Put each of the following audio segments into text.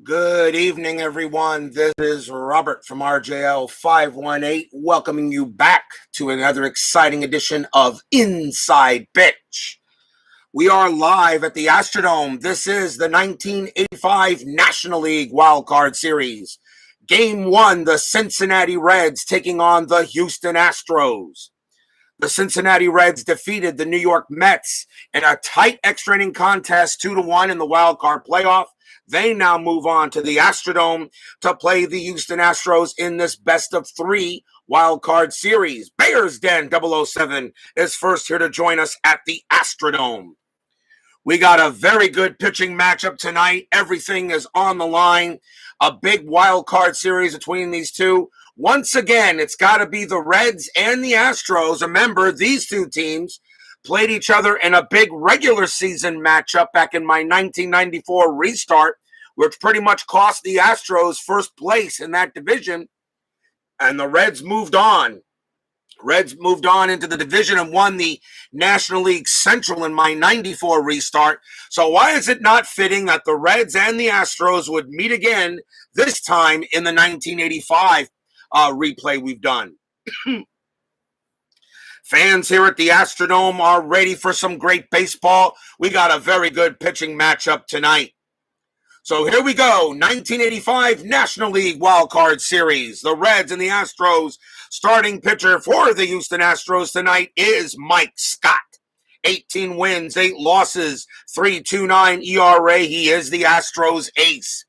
Good evening, everyone. This is Robert from RJL 518, welcoming you back to another exciting edition of Inside Pitch. We are live at the Astrodome. This is the 1985 National League Wild Card Series. Game 1, the Cincinnati Reds taking on the Houston Astros. The Cincinnati Reds defeated the New York Mets in a tight extra inning contest 2-1 in the wild card playoff. They now move on to the Astrodome to play the Houston Astros in this best-of-3 wild card series. Bears Den 007 is first here to join us at the Astrodome. We got a very good pitching matchup tonight. Everything is on the line. A big wild card series between these two. Once again, it's got to be the Reds and the Astros. Remember, these two teams played each other in a big regular season matchup back in my 1994 restart, which pretty much cost the Astros first place in that division. And the Reds moved on. Reds moved on into the division and won the National League Central in my 94 restart. So why is it not fitting that the Reds and the Astros would meet again, this time in the 1985 replay we've done? Fans here at the Astrodome are ready for some great baseball. We got a very good pitching matchup tonight. So here we go, 1985 National League Wild Card Series. The Reds and the Astros. Starting pitcher for the Houston Astros tonight is Mike Scott. 18 wins, 8 losses, 3.29 ERA. He is the Astros ace.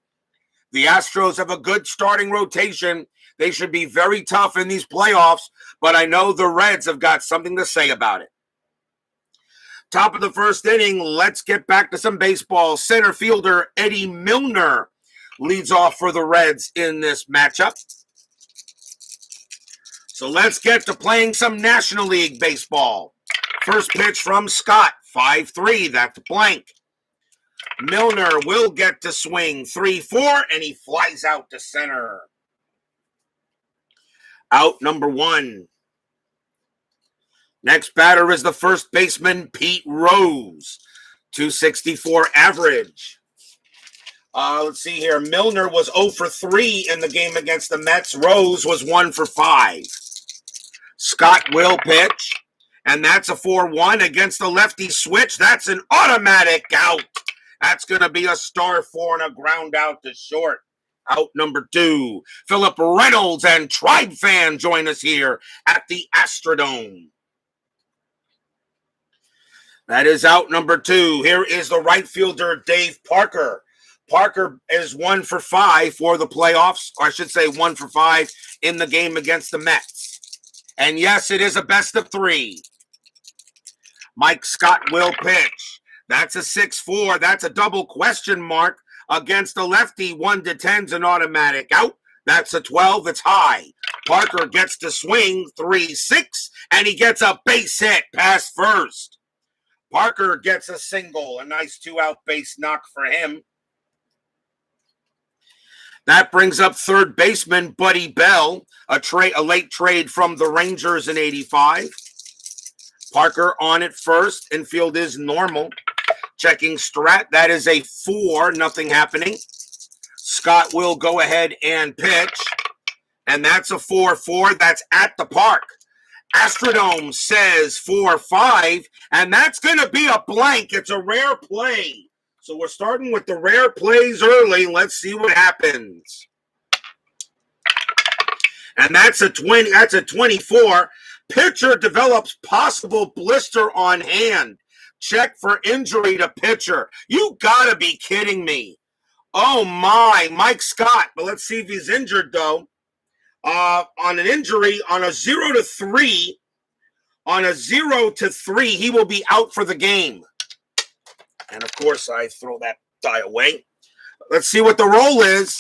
The Astros have a good starting rotation. They should be very tough in these playoffs, but I know the Reds have got something to say about it. Top of the first inning, let's get back to some baseball. Center fielder Eddie Milner leads off for the Reds in this matchup. So let's get to playing some National League baseball. First pitch from Scott, 5-3, that's blank. Milner will get to swing, 3-4, and he flies out to center. Out number 1. Next batter is the first baseman, Pete Rose. 264 average. Let's see here. Milner was 0 for 3 in the game against the Mets. Rose was 1 for 5. Scott will pitch. And that's a 4-1 against the lefty switch. That's an automatic out. That's going to be a star 4 and a ground out to short. Out number 2. Philip Reynolds and Tribe Fan join us here at the Astrodome. That is out number 2. Here is the right fielder, Dave Parker. Parker is 1 for 5 for the playoffs, or I should say 1 for 5 in the game against the Mets. And yes, it is a best-of-3. Mike Scott will pitch. That's a 6-4. That's a double question mark against the lefty. 1 to 10's an automatic out. That's a 12. It's high. Parker gets to swing, 3-6, and he gets a base hit past first. Parker gets a single, a nice 2-out base knock for him. That brings up third baseman Buddy Bell, a late trade from the Rangers in 85. Parker on at first. Infield is normal. Checking strat. That is a 4. Nothing happening. Scott will go ahead and pitch. And that's a 4-4. That's at the park. Astrodome says 4-5. And that's going to be a blank. It's a rare play. So we're starting with the rare plays early. Let's see what happens. And that's a 20. That's a 24. Pitcher develops possible blister on hand. Check for injury to pitcher. You gotta be kidding me. Oh my, Mike Scott. But let's see if he's injured though. On an injury, on a 0 to 3, he will be out for the game. And of course, I throw that die away. Let's see what the roll is.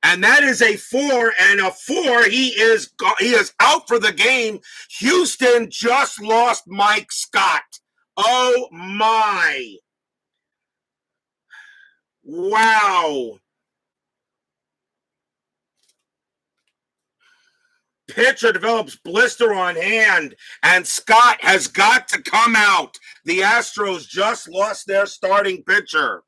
And that is a 4, and a 4, he is out for the game. Houston just lost Mike Scott. Oh, my. Wow. Pitcher develops blister on hand, and Scott has got to come out. The Astros just lost their starting pitcher.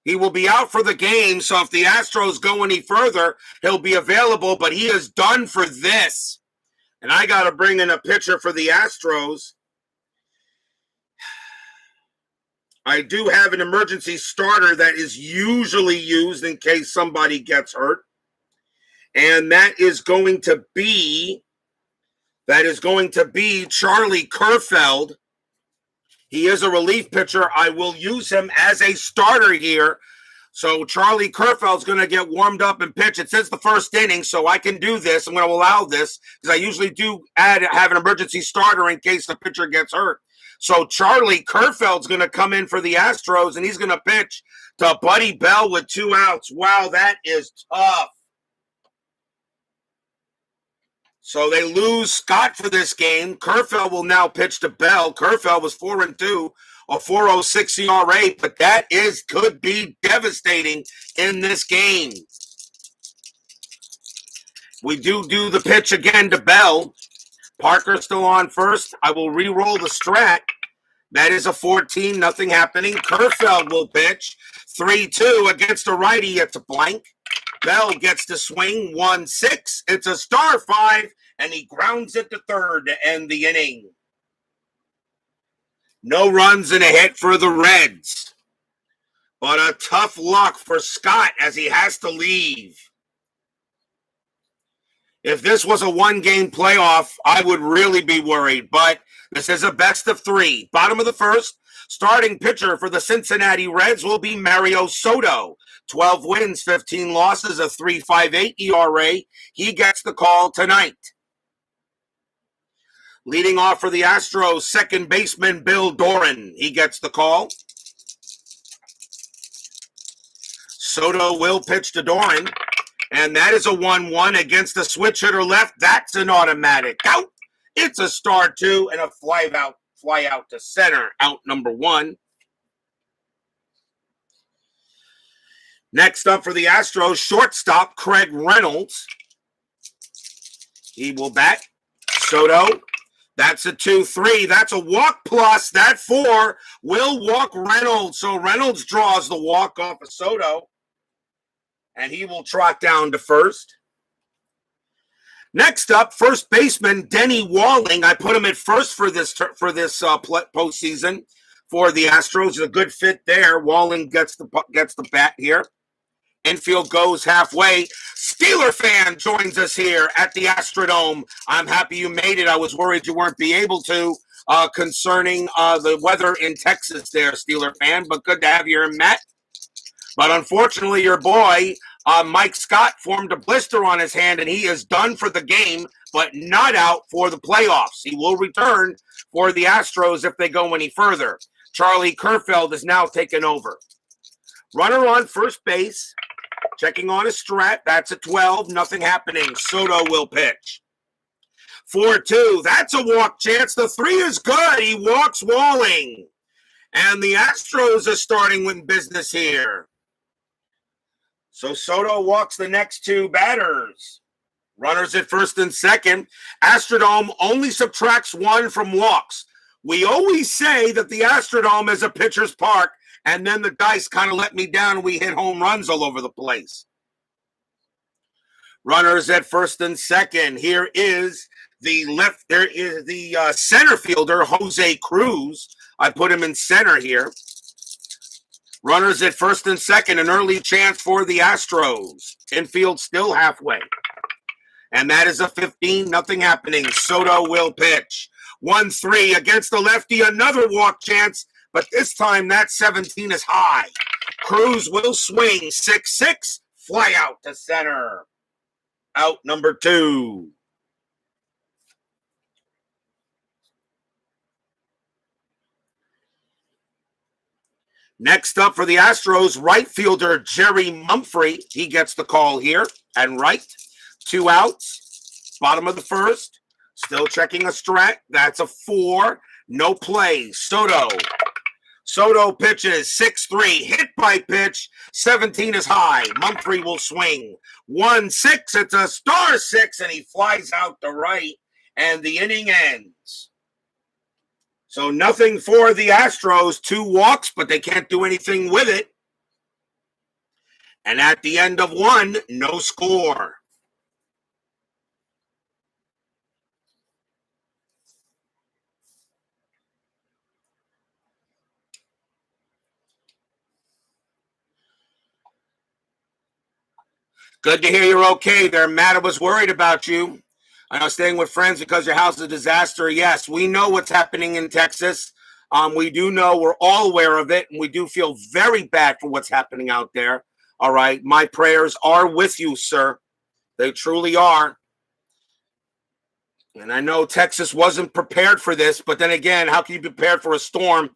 He will be out for the game, so if the Astros go any further, he'll be available, but he is done for this. And I got to bring in a pitcher for the Astros. I do have an emergency starter that is usually used in case somebody gets hurt. And that is going to be Charlie Kerffeld. He is a relief pitcher. I will use him as a starter here. So Charlie Kerffeld's going to get warmed up and pitch. It says the first inning, so I can do this. I'm going to allow this because I usually do have an emergency starter in case the pitcher gets hurt. So Charlie Kerffeld's going to come in for the Astros, and he's going to pitch to Buddy Bell with 2 outs. Wow, that is tough. So they lose Scott for this game. Kerffeld will now pitch to Bell. Kerffeld was 4-2, a 4.06 ERA, but that could be devastating in this game. We do the pitch again to Bell. Parker still on first. I will re-roll the strat. That is a 14, nothing happening. Kerffeld will pitch 3-2 against a righty. It's a blank. Bell gets to swing 1-6. It's a star 5, and he grounds it to third to end the inning. No runs and a hit for the Reds. But a tough luck for Scott as he has to leave. If this was a one-game playoff, I would really be worried. But this is a best of 3. Bottom of the first, starting pitcher for the Cincinnati Reds will be Mario Soto. 12 wins, 15 losses, a 3.58 ERA. He gets the call tonight. Leading off for the Astros, second baseman Bill Doran. He gets the call. Soto will pitch to Doran. And that is a 1-1 against the switch hitter left. That's an automatic out. It's a star 2 and a fly out to center. Out number 1. Next up for the Astros, shortstop Craig Reynolds. He will bat. Soto. That's a 2-3. That's a walk plus. That 4 will walk Reynolds. So Reynolds draws the walk off of Soto. And he will trot down to first. Next up, first baseman Denny Walling. I put him at first for this postseason for the Astros. A good fit there. Walling gets the bat here. Infield goes halfway. Steeler fan joins us here at the Astrodome. I'm happy you made it. I was worried you weren't be able to concerning the weather in Texas there, Steeler fan. But good to have you here, Matt. But unfortunately, your boy, Mike Scott, formed a blister on his hand, and he is done for the game, but not out for the playoffs. He will return for the Astros if they go any further. Charlie Kerffeld is now taken over. Runner on first base, checking on his strat. That's a 12, nothing happening. Soto will pitch. 4-2, that's a walk chance. The 3 is good. He walks Walling. And the Astros are starting with business here. So Soto walks the next 2 batters. Runners at first and second. Astrodome only subtracts 1 from walks. We always say that the Astrodome is a pitcher's park, and then the dice kind of let me down and we hit home runs all over the place. Runners at first and second. Here is the center fielder, Jose Cruz. I put him in center here. Runners at first and second, an early chance for the Astros. Infield still halfway. And that is a 15, nothing happening. Soto will pitch. 1-3 against the lefty, another walk chance, but this time that 17 is high. Cruz will swing. 6-6, fly out to center. Out number 2. Next up for the Astros, right fielder Jerry Mumphrey. He gets the call here and right. 2 outs. Bottom of the first. Still checking a strat. That's a 4. No play. Soto. Soto pitches 6-3. Hit by pitch. 17 is high. Mumphrey will swing. 1-6. It's a star 6, and he flies out to right. And the inning ends. So nothing for the Astros. 2 walks, but they can't do anything with it. And at the end of one, no score. Good to hear you're okay there. Matt was worried about you. I know staying with friends because your house is a disaster. Yes, we know what's happening in Texas. We do know, we're all aware of it, and we do feel very bad for what's happening out there. All right. My prayers are with you, sir. They truly are. And I know Texas wasn't prepared for this, but then again, how can you be prepared for a storm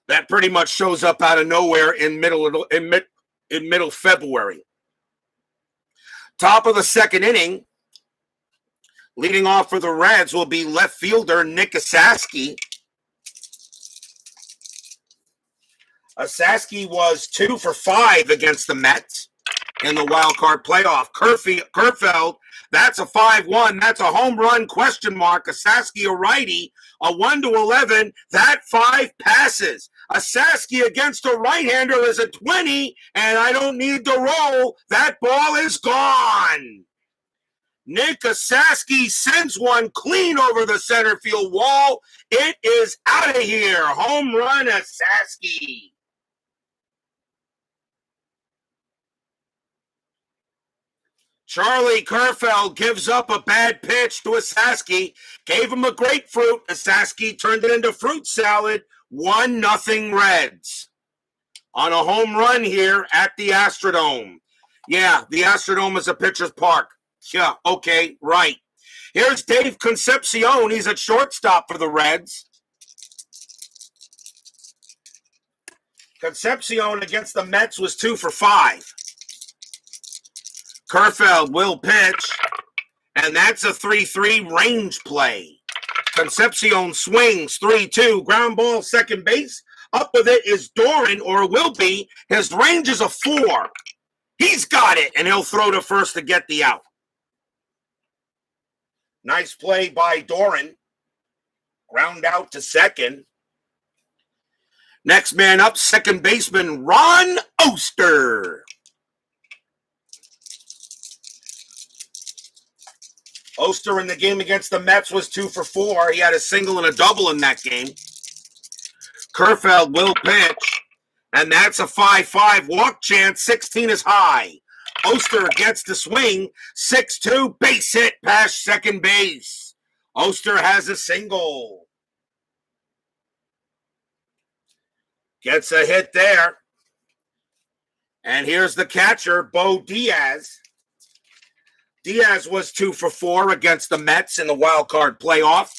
that pretty much shows up out of nowhere in middle February? Top of the second inning, leading off for the Reds will be left fielder Nick Asaski. Asaski was 2 for 5 against the Mets in the wild card playoff. Kerffeld, that's a 5-1. That's a home run question mark. Asaski a righty, a 1-11. That 5 passes. Asaski against a right-hander is a 20, and I don't need to roll. That ball is gone. Nick Asaski sends one clean over the center field wall. It is out of here. Home run, Asaski. Charlie Kerffeld gives up a bad pitch to Asaski, gave him a grapefruit. Asaski turned it into fruit salad. 1-0 Reds. On a home run here at the Astrodome. Yeah, the Astrodome is a pitcher's park. Yeah, okay, right. Here's Dave Concepcion. He's at shortstop for the Reds. Concepcion against the Mets was 2 for 5. Kerffeld will pitch, and that's a 3-3 range play. Concepcion swings 3-2, ground ball, second base. Up with it is Doran, or will be. His range is a 4. He's got it, and he'll throw to first to get the out. Nice play by Doran. Ground out to second. Next man up, second baseman Ron Oster. Oster in the game against the Mets was 2 for 4. He had a single and a double in that game. Kerffeld will pitch, and that's a 5-5 walk chance. 16 is high. Oster gets the swing. 6-2 base hit past second base. Oster has a single. Gets a hit there. And here's the catcher, Bo Diaz. Diaz was 2 for 4 against the Mets in the wild card playoff.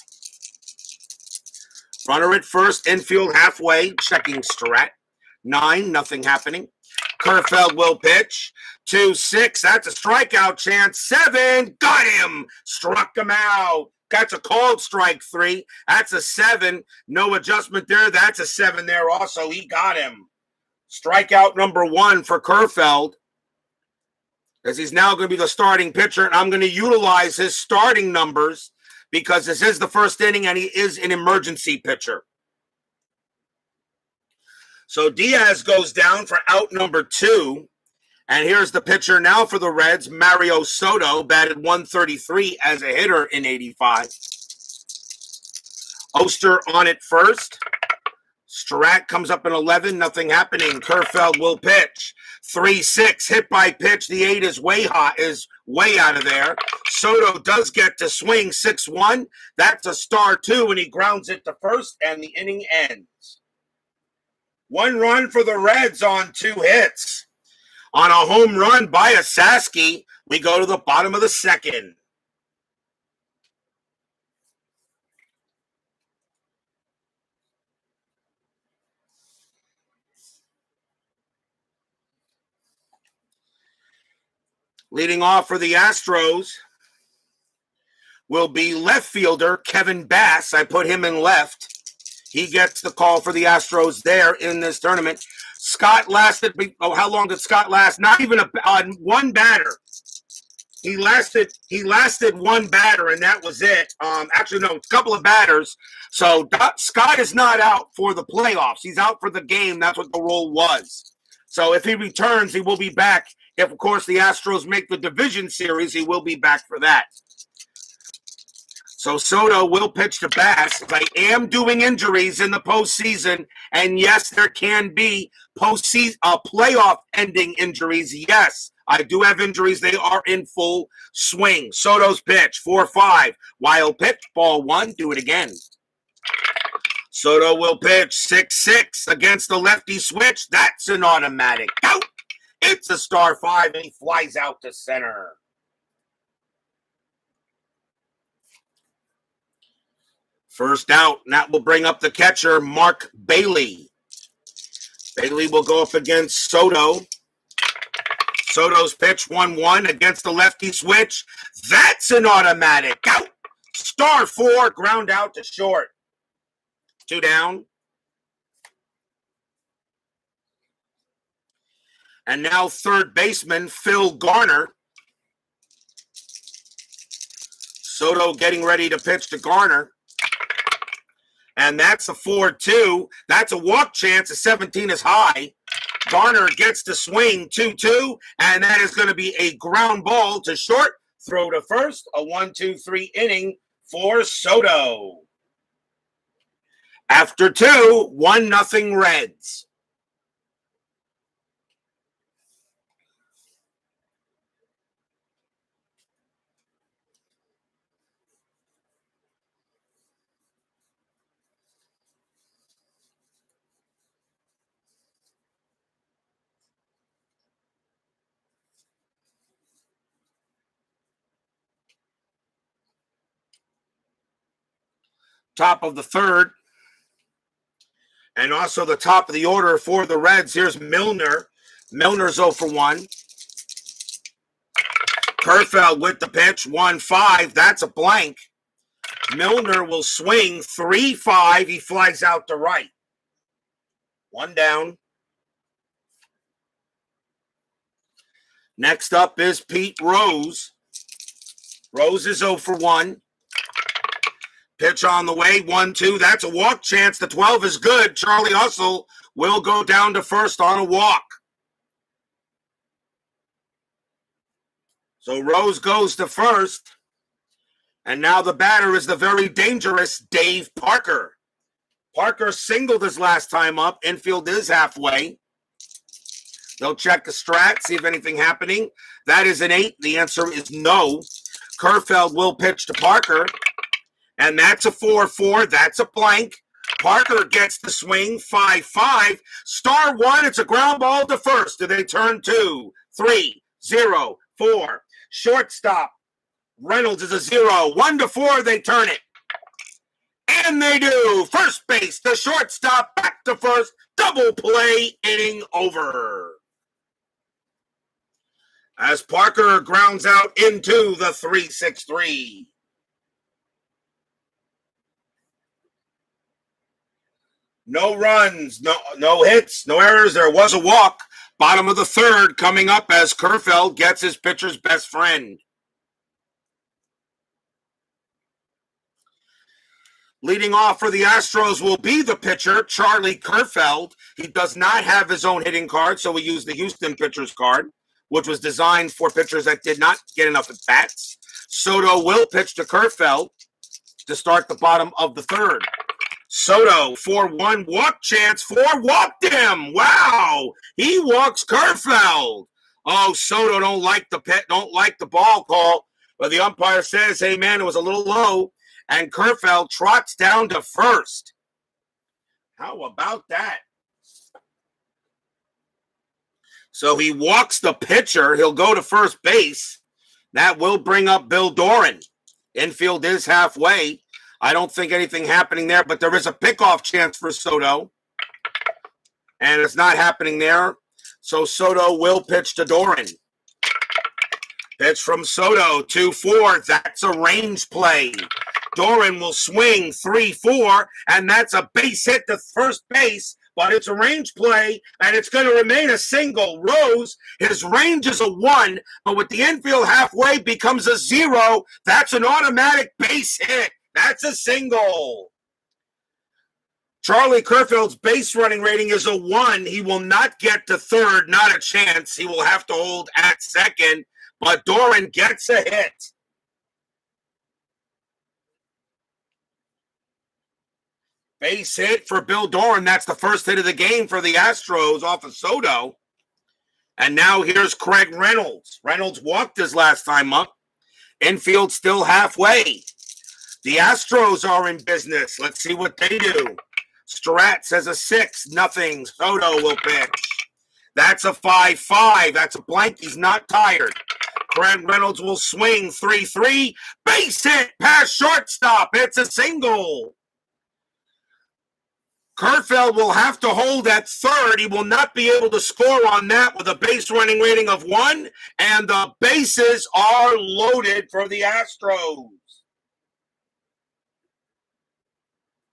Runner at first, infield halfway, checking strat. 9, nothing happening. Kerffeld will pitch. 2-6, that's a strikeout chance. 7, got him. Struck him out. That's a called strike 3. That's a 7. No adjustment there. That's a 7 there also. He got him. Strikeout number 1 for Kerffeld, as he's now going to be the starting pitcher, and I'm going to utilize his starting numbers because this is the first inning and he is an emergency pitcher. So Diaz goes down for out number 2, and here's the pitcher now for the Reds, Mario Soto, batted 133 as a hitter in 85. Oster on it first. Strat comes up in 11, nothing happening. Kerffeld will pitch. 3-6, hit by pitch. The 8 is way hot, is way out of there. Soto does get to swing. 6-1. That's a star 2, and he grounds it to first, and the inning ends. 1 run for the Reds on 2 hits. On a home run by Asaski, we go to the bottom of the second. Leading off for the Astros will be left fielder Kevin Bass. I put him in left. He gets the call for the Astros there in this tournament. Scott lasted, how long did Scott last? Not even one batter. He lasted 1 batter, and that was it. Actually, no, a couple of batters. So Scott is not out for the playoffs. He's out for the game. That's what the rule was. So if he returns, he will be back If, of course, the Astros make the division series, he will be back for that. So Soto will pitch to Bass. I am doing injuries in the postseason, and yes, there can be postseason playoff-ending injuries. Yes, I do have injuries. They are in full swing. Soto's pitch, 4-5. Wild pitch, ball 1. Do it again. Soto will pitch 6-6 against the lefty switch. That's an automatic out. It's a star 5, and he flies out to center. First out, and that will bring up the catcher, Mark Bailey. Bailey will go up against Soto. Soto's pitch, 1-1 against the lefty switch. That's an automatic out. Star 4, ground out to short. 2 down. And now third baseman, Phil Garner. Soto getting ready to pitch to Garner. And that's a 4-2. That's a walk chance. A 17 is high. Garner gets to swing 2-2. And that is going to be a ground ball to short. Throw to first. A 1-2-3 inning for Soto. After 2, 1-0 Reds. Top of the third. And also the top of the order for the Reds. Here's Milner. Milner's 0 for 1. Kerffeld with the pitch, 1-5. That's a blank. Milner will swing 3-5. He flies out to right. 1 down. Next up is Pete Rose. Rose is 0 for 1. Pitch on the way, 1-2. That's a walk chance. The 12 is good. Charlie Hustle will go down to first on a walk. So Rose goes to first. And now the batter is the very dangerous Dave Parker. Parker singled his last time up. Infield is halfway. They'll check the strat, see if anything happening. That is an 8. The answer is no. Kerffeld will pitch to Parker. And that's a 4-4. That's a blank. Parker gets the swing. 5-5. Star 1. It's a ground ball to first. Do they turn 2, 3, 0, 4? Shortstop. Reynolds is a 0. 1-4. They turn it. And they do. First base. The shortstop back to first. Double play. Inning over. As Parker grounds out into the 3-6-3. No runs, no hits, no errors. There was a walk. Bottom of the third coming up as Kerffeld gets his pitcher's best friend. Leading off for the Astros will be the pitcher, Charlie Kerffeld. He does not have his own hitting card, so we use the Houston pitcher's card, which was designed for pitchers that did not get enough at bats. Soto will pitch to Kerffeld to start the bottom of the third. Soto, 4-1, walk chance, 4, walked him. Wow, he walks Kerffeld. Oh, Soto don't like the ball call, but the umpire says, hey, man, it was a little low, and Kerffeld trots down to first. How about that? So he walks the pitcher. He'll go to first base. That will bring up Bill Doran. Infield is halfway. I don't think anything happening there, but there is a pickoff chance for Soto. And it's not happening there. So Soto will pitch to Doran. Pitch from Soto, 2-4. That's a range play. Doran will swing 3-4, and that's a base hit to first base, but it's a range play, and it's going to remain a single. Rose, his range is a 1, but with the infield halfway becomes a 0. That's an automatic base hit. That's a single. Charlie Kerfield's base running rating is a 1. He will not get to third, not a chance. He will have to hold at second, but Doran gets a hit. Base hit for Bill Doran. That's the first hit of the game for the Astros off of Soto. And now here's Craig Reynolds. Reynolds walked his last time up. Infield still halfway. The Astros are in business. Let's see what they do. Strat says a 6-0. Soto will pitch. That's a 5-5. That's a blank. He's not tired. Craig Reynolds will swing 3-3. Base hit past shortstop. It's a single. Kerffeld will have to hold at third. He will not be able to score on that with a base running rating of 1. And the bases are loaded for the Astros.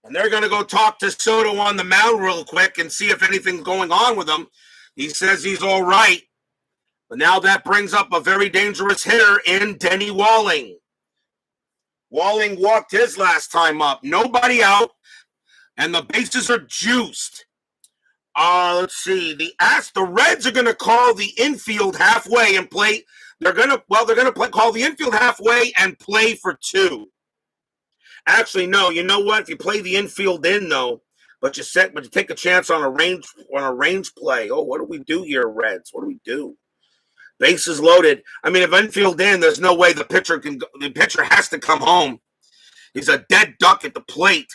And they're going to go talk to Soto on the mound real quick and see if anything's going on with him. He says he's all right. But now that brings up a very dangerous hitter in Denny Walling. Walling walked his last time up. Nobody out. And the bases are juiced. Let's see. The Reds are going to call the infield halfway and play. They're going to call the infield halfway and play for 2. Actually, no. You know what? If you play the infield in though, but you take a chance on a range play. Oh, what do we do here, Reds? What do we do? Bases loaded. I mean, if infield in, there's no way the pitcher can go. The pitcher has to come home. He's a dead duck at the plate.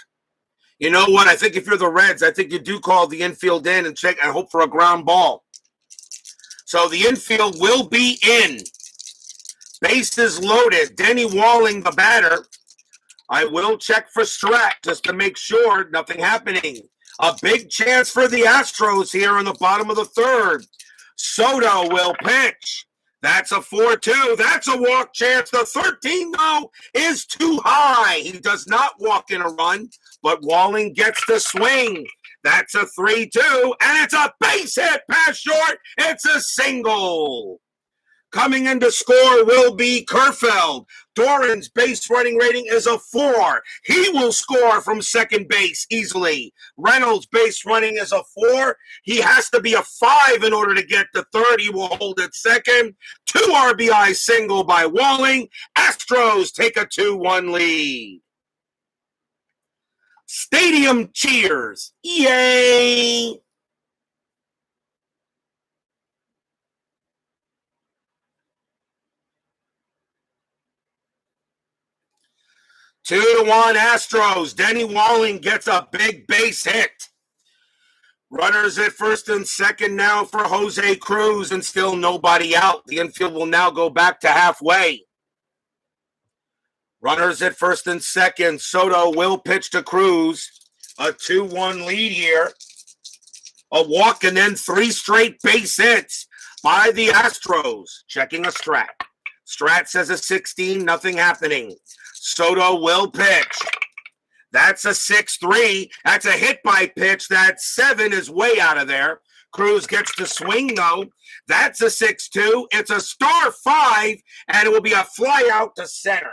You know what? I think if you're the Reds, I think you do call the infield in and check and hope for a ground ball. So the infield will be in. Bases loaded. Denny Walling, the batter. I will check for Strat just to make sure nothing happening. A big chance for the Astros here in the bottom of the third. Soto will pitch. That's a 4-2. That's a walk chance. The 13, though, is too high. He does not walk in a run, but Walling gets the swing. That's a 3-2, and it's a base hit past short. It's a single. Coming in to score will be Kerffeld. Doran's base running rating is a 4. He will score from second base easily. Reynolds' base running is a 4. He has to be a 5 in order to get to third. He will hold at second. 2 RBI single by Walling. Astros take a 2-1 lead. Stadium cheers. Yay! Two to 1 Astros. Denny Walling gets a big base hit. Runners at first and second now for Jose Cruz, and still nobody out. The infield will now go back to halfway. Runners at first and second. Soto will pitch to Cruz. A 2-1 lead here. A walk and then 3 straight base hits by the Astros. Checking a Strat. Strat says a 16, nothing happening. Soto will pitch. That's a 6-3. That's a hit by pitch. That 7 is way out of there. Cruz gets to swing, though. That's a 6-2. It's a star 5, and it will be a fly out to center.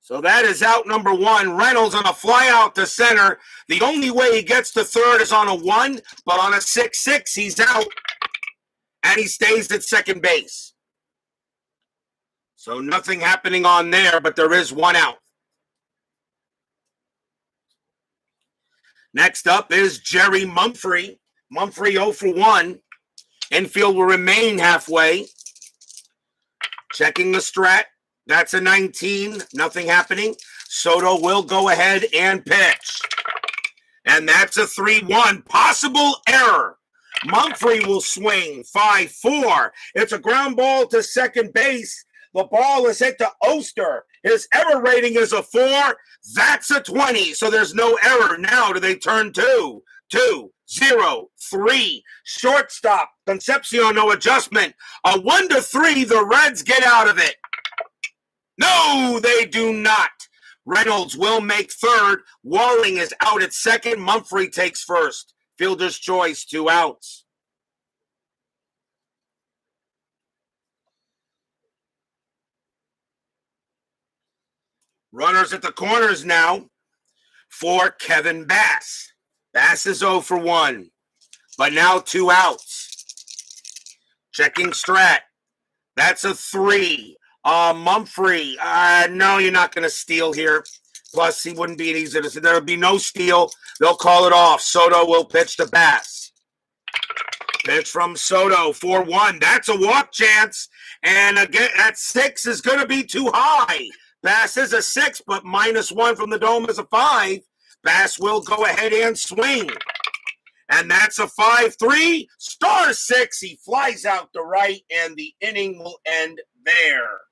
So that is out number 1. Reynolds on a fly out to center. The only way he gets to third is on a 1, but on a 6-6, he's out, and he stays at second base. So nothing happening on there, but there is 1 out. Next up is Jerry Mumphrey. Mumphrey 0 for 1. Infield will remain halfway. Checking the Strat. That's a 19. Nothing happening. Soto will go ahead and pitch. And that's a 3-1. Possible error. Mumphrey will swing 5-4. It's a ground ball to second base. The ball is hit to Oster. His error rating is a 4. That's a 20. So there's no error. Now do they turn 2, 0, 3. Shortstop. Concepcion, no adjustment. A 1-3. The Reds get out of it. No, they do not. Reynolds will make third. Walling is out at second. Mumphrey takes first. Fielder's choice, 2 outs. Runners at the corners now. for Kevin Bass. Bass is 0 for 1, but now 2 outs. Checking strat. That's a 3. Mumphrey. No, you're not going to steal here. Plus, he wouldn't be easy to say. There would be no steal. They'll call it off. Soto will pitch to Bass. Pitch from Soto, 4-1. That's a walk chance. And again, that 6 is going to be too high. Bass is a 6, but -1 from the dome is a 5. Bass will go ahead and swing. And that's a 5-3. Star 6. He flies out to right, and the inning will end there.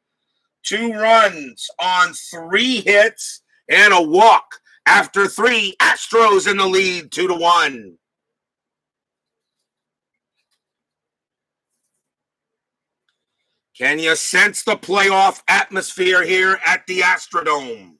2 runs on 3 hits and a walk. After 3, Astros in the lead, 2-1. Can you sense the playoff atmosphere here at the Astrodome?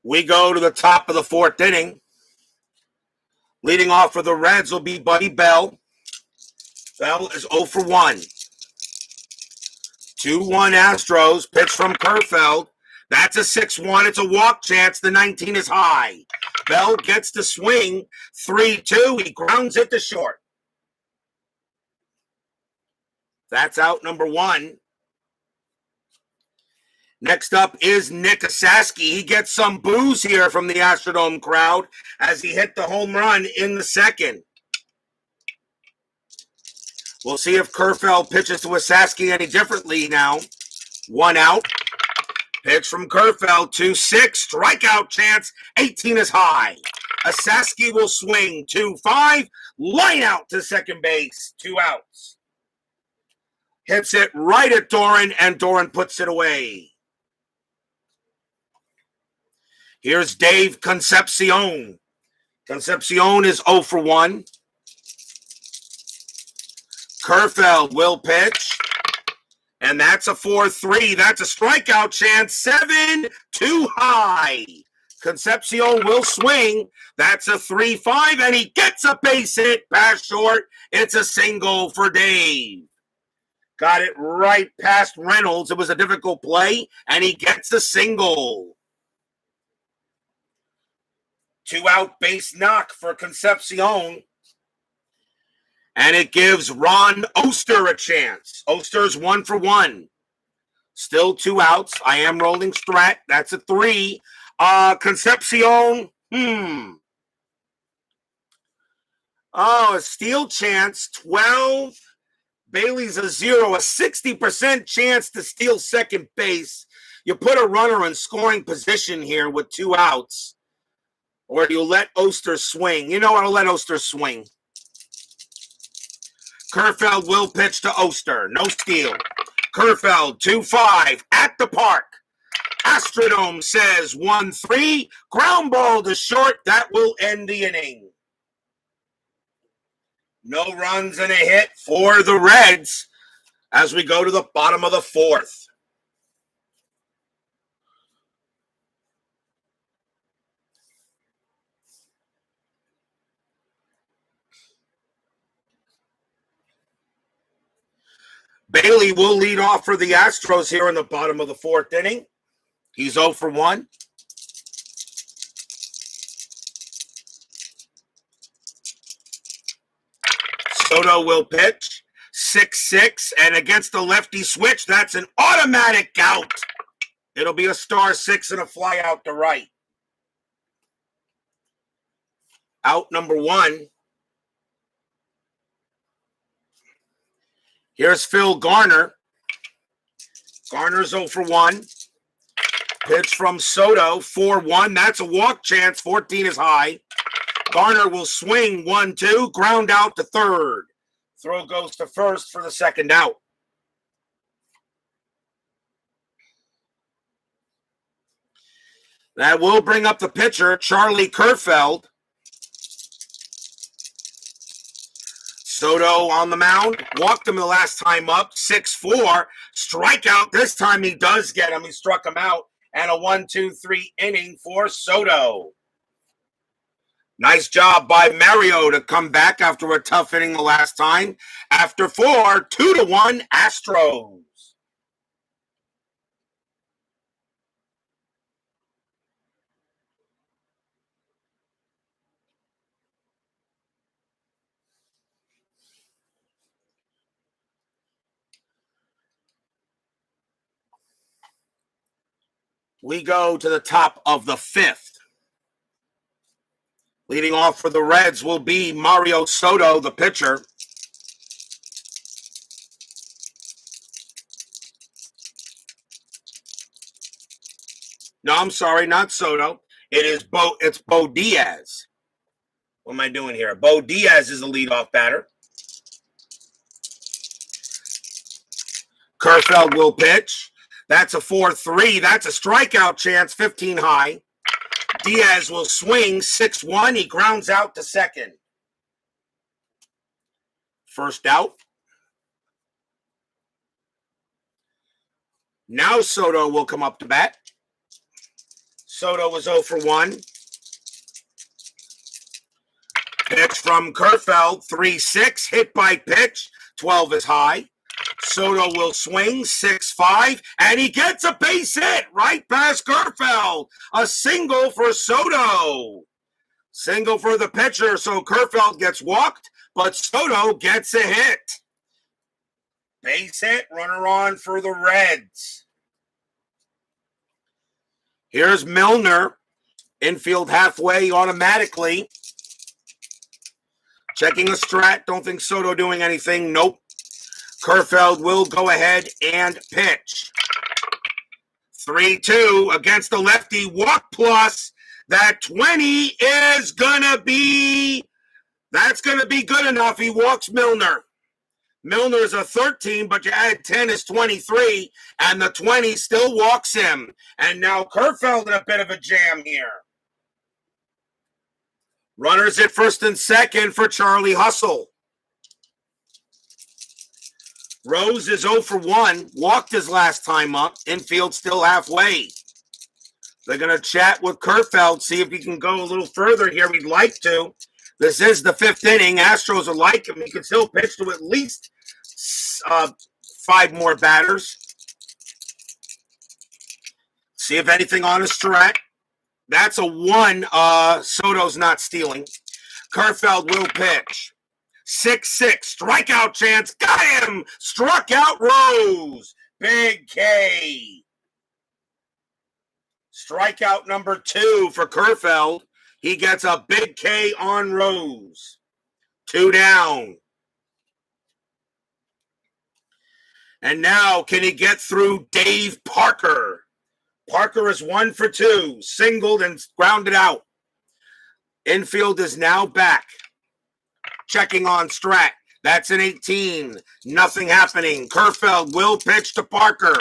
We go to the top of the 4th inning. Leading off for the Reds will be Buddy Bell. Bell is 0 for 1. 2-1 Astros. Pitch from Kerffeld. That's a 6-1. It's a walk chance. The 19 is high. Bell gets the swing. 3-2. He grounds it to short. That's out number 1. Next up is Nick Asaski. He gets some boos here from the Astrodome crowd as he hit the home run in the 2nd. We'll see if Kerffeld pitches to Asaski any differently now. 1 out. Pitch from Kerffeld, 2-6. Strikeout chance. 18 is high. Asaski will swing. 2-5. Line out to second base. 2 outs. Hits it right at Doran, and Doran puts it away. Here's Dave Concepcion. Concepcion is 0 for 1. Kerffeld will pitch. And that's a 4-3. That's a strikeout chance. 7, too high. Concepcion will swing. That's a 3-5, and he gets a base hit past short. It's a single for Dave. Got it right past Reynolds. It was a difficult play, and he gets a single. 2-out base knock for Concepcion. And it gives Ron Oster a chance. Oster's 1 for 1. Still 2 outs. I am rolling strat. That's a 3. Concepcion. Oh, a steal chance. 12. Bailey's a 0. A 60% chance to steal second base. You put a runner in scoring position here with 2 outs. Or do you let Oster swing? You know what? I'll let Oster swing. Kerffeld will pitch to Oster. No steal. Kerffeld, 2-5 at the park. Astrodome says 1-3. Ground ball to short. That will end the inning. No runs and a hit for the Reds as we go to the bottom of the 4th. Bailey will lead off for the Astros here in the bottom of the 4th inning. He's 0 for 1. Soto will pitch. 6-6. And against the lefty switch, that's an automatic out. It'll be a star 6 and a fly out to right. Out number 1. Here's Phil Garner. Garner's 0 for 1. Pitch from Soto, 4-1. That's a walk chance. 14 is high. Garner will swing 1-2. Ground out to third. Throw goes to first for the 2nd out. That will bring up the pitcher, Charlie Kerffeld. Soto on the mound. Walked him the last time up. 6-4. Strikeout. This time he does get him. He struck him out. And a 1-2-3 inning for Soto. Nice job by Mario to come back after a tough inning the last time. After 4, 2-1 Astros. We go to the top of the 5th. Leading off for the Reds will be Mario Soto, the pitcher. No, I'm sorry, not Soto. It's Bo Diaz. What am I doing here? Bo Diaz is the leadoff batter. Kerffeld will pitch. That's a 4-3. That's a strikeout chance, 15 high. Diaz will swing, 6-1. He grounds out to second. First out. Now Soto will come up to bat. Soto was 0 for 1. Pitch from Kerffeld, 3-6. Hit by pitch, 12 is high. Soto will swing, 6-5, and he gets a base hit right past Kerffeld. A single for Soto. Single for the pitcher, so Kerffeld gets walked, but Soto gets a hit. Base hit, runner on for the Reds. Here's Milner, infield halfway automatically. Checking the strat, don't think Soto doing anything, nope. Kerffeld will go ahead and pitch. 3-2 against the lefty. Walk plus. That 20 is that's going to be good enough. He walks Milner. Milner's a 13, but you add 10 is 23, and the 20 still walks him. And now Kerffeld in a bit of a jam here. Runners at first and second for Charlie Hustle. Rose is 0 for 1, walked his last time up, infield still halfway. They're going to chat with Kerffeld, see if he can go a little further here. We'd like to. This is the 5th inning. Astros are like him. He can still pitch to at least 5 more batters. See if anything on his strat. That's a 1. Soto's not stealing. Kerffeld will pitch. 6-6, strikeout chance, got him, struck out Rose, Big K. Strikeout number 2 for Kerffeld. He gets a big K on Rose. 2 down. And now, can he get through Dave Parker? Parker is 1 for 2, singled and grounded out. Infield is now back. Checking on strat. That's an 18. Nothing happening. Kerffeld will pitch to Parker.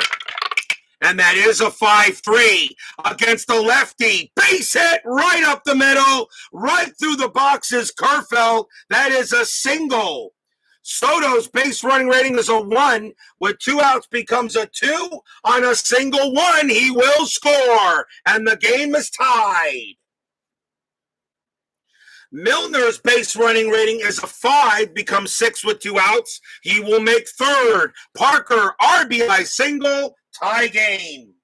And that is a 5-3 against the lefty. Base hit right up the middle, right through the boxes. Kerffeld, that is a single. Soto's base running rating is a 1. With 2 outs becomes a 2. On a single 1, he will score. And the game is tied. Milner's base running rating is a 5, becomes 6 with 2 outs. He will make third. Parker, RBI single, tie game.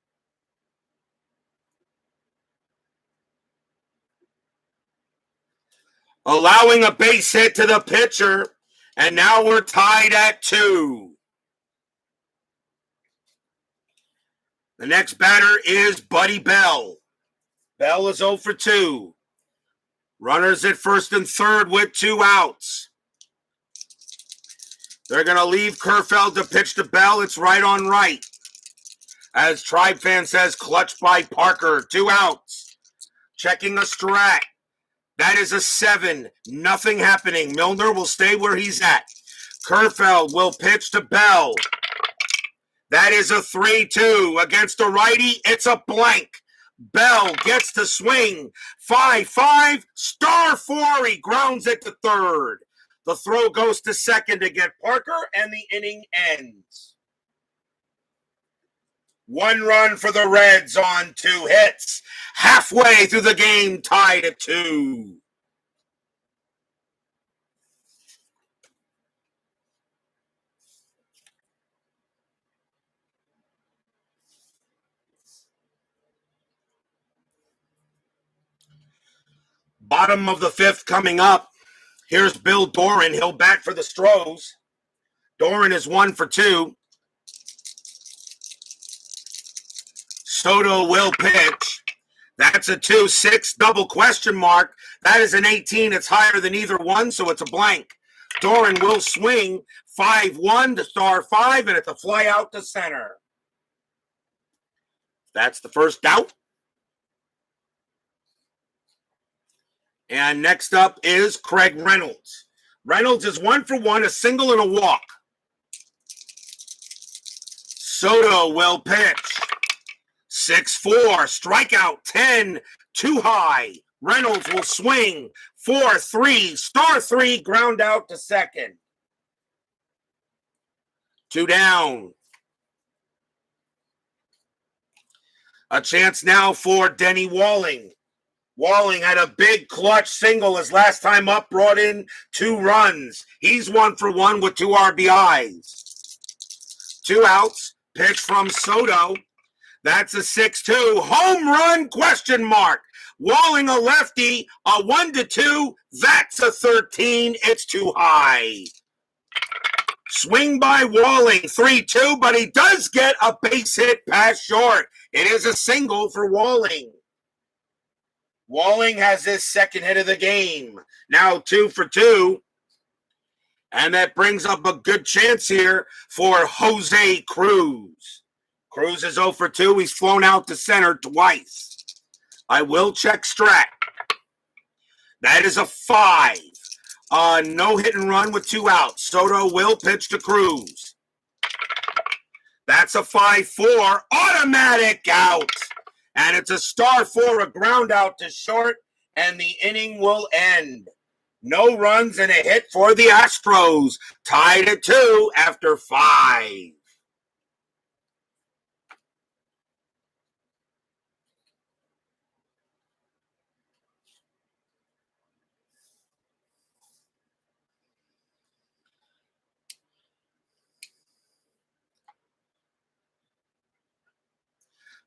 Allowing a base hit to the pitcher, and now we're tied at 2. The next batter is Buddy Bell. Bell is 0 for 2. Runners at first and third with 2 outs. They're going to leave Kerffeld to pitch to Bell. It's right on right. As Tribe Fan says, clutch by Parker. 2 outs. Checking the strat. That is a 7. Nothing happening. Milner will stay where he's at. Kerffeld will pitch to Bell. That is a 3-2. Against the righty, it's a blank. Bell gets to swing. 5-5, star 4. He grounds it to third. The throw goes to second to get Parker, and the inning ends. 1 run for the Reds on 2 hits. Halfway through the game, tied at 2. Bottom of the 5th coming up. Here's Bill Doran. He'll bat for the Astros. Doran is 1 for 2. Soto will pitch. That's a 2-6 double question mark. That is an 18. It's higher than either one, so it's a blank. Doran will swing 5-1 to star 5, and it's a fly out to center. That's the first out. And next up is Craig Reynolds. Reynolds is 1 for 1, a single and a walk. Soto will pitch. 6-4, strikeout 10, too high. Reynolds will swing 4-3, star 3, ground out to second. 2 down. A chance now for Denny Walling. Walling had a big clutch single his last time up, brought in 2 runs. He's 1 for 1 with 2 RBIs. 2 outs, pitch from Soto. That's a 6-2, home run question mark. Walling a lefty, a 1-2, that's a 13, it's too high. Swing by Walling, 3-2, but he does get a base hit past short. It is a single for Walling. Walling has his second hit of the game. Now 2 for 2. And that brings up a good chance here for Jose Cruz. Cruz is 0 for 2. He's flown out to center twice. I will check strat. That is a 5. No hit and run with 2 outs. Soto will pitch to Cruz. That's a 5-4. Automatic out. And it's a star 4, a ground out to short, and the inning will end. No runs and a hit for the Astros. Tied at 2 after 5.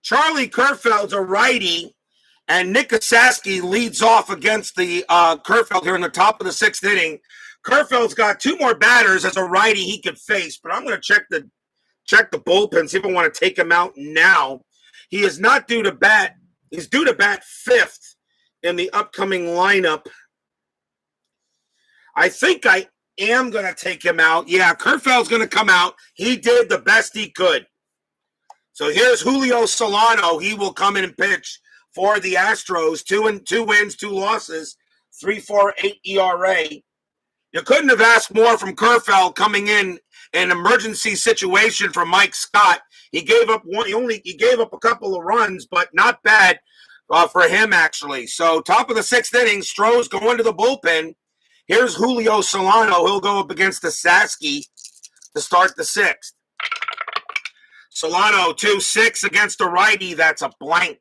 Charlie Kerffeld's a righty, and Nick Asaski leads off against the Kerffeld here in the top of the 6th inning. Kerffeld's got 2 more batters as a righty he could face, but I'm going to check the bullpen, see if I want to take him out now. He is not due to bat. He's due to bat 5th in the upcoming lineup. I think I am going to take him out. Yeah, Kerffeld's going to come out. He did the best he could. So here's Julio Solano. He will come in and pitch for the Astros. 2 wins, 2 losses, 3.48 ERA. You couldn't have asked more from Kerffeld coming in an emergency situation from Mike Scott. He gave up he gave up a couple of runs, but not bad for him actually. So top of the 6th inning, Stros go into the bullpen. Here's Julio Solano. He'll go up against the Saski to start the 6th. Solano 2-6 against a righty. That's a blank.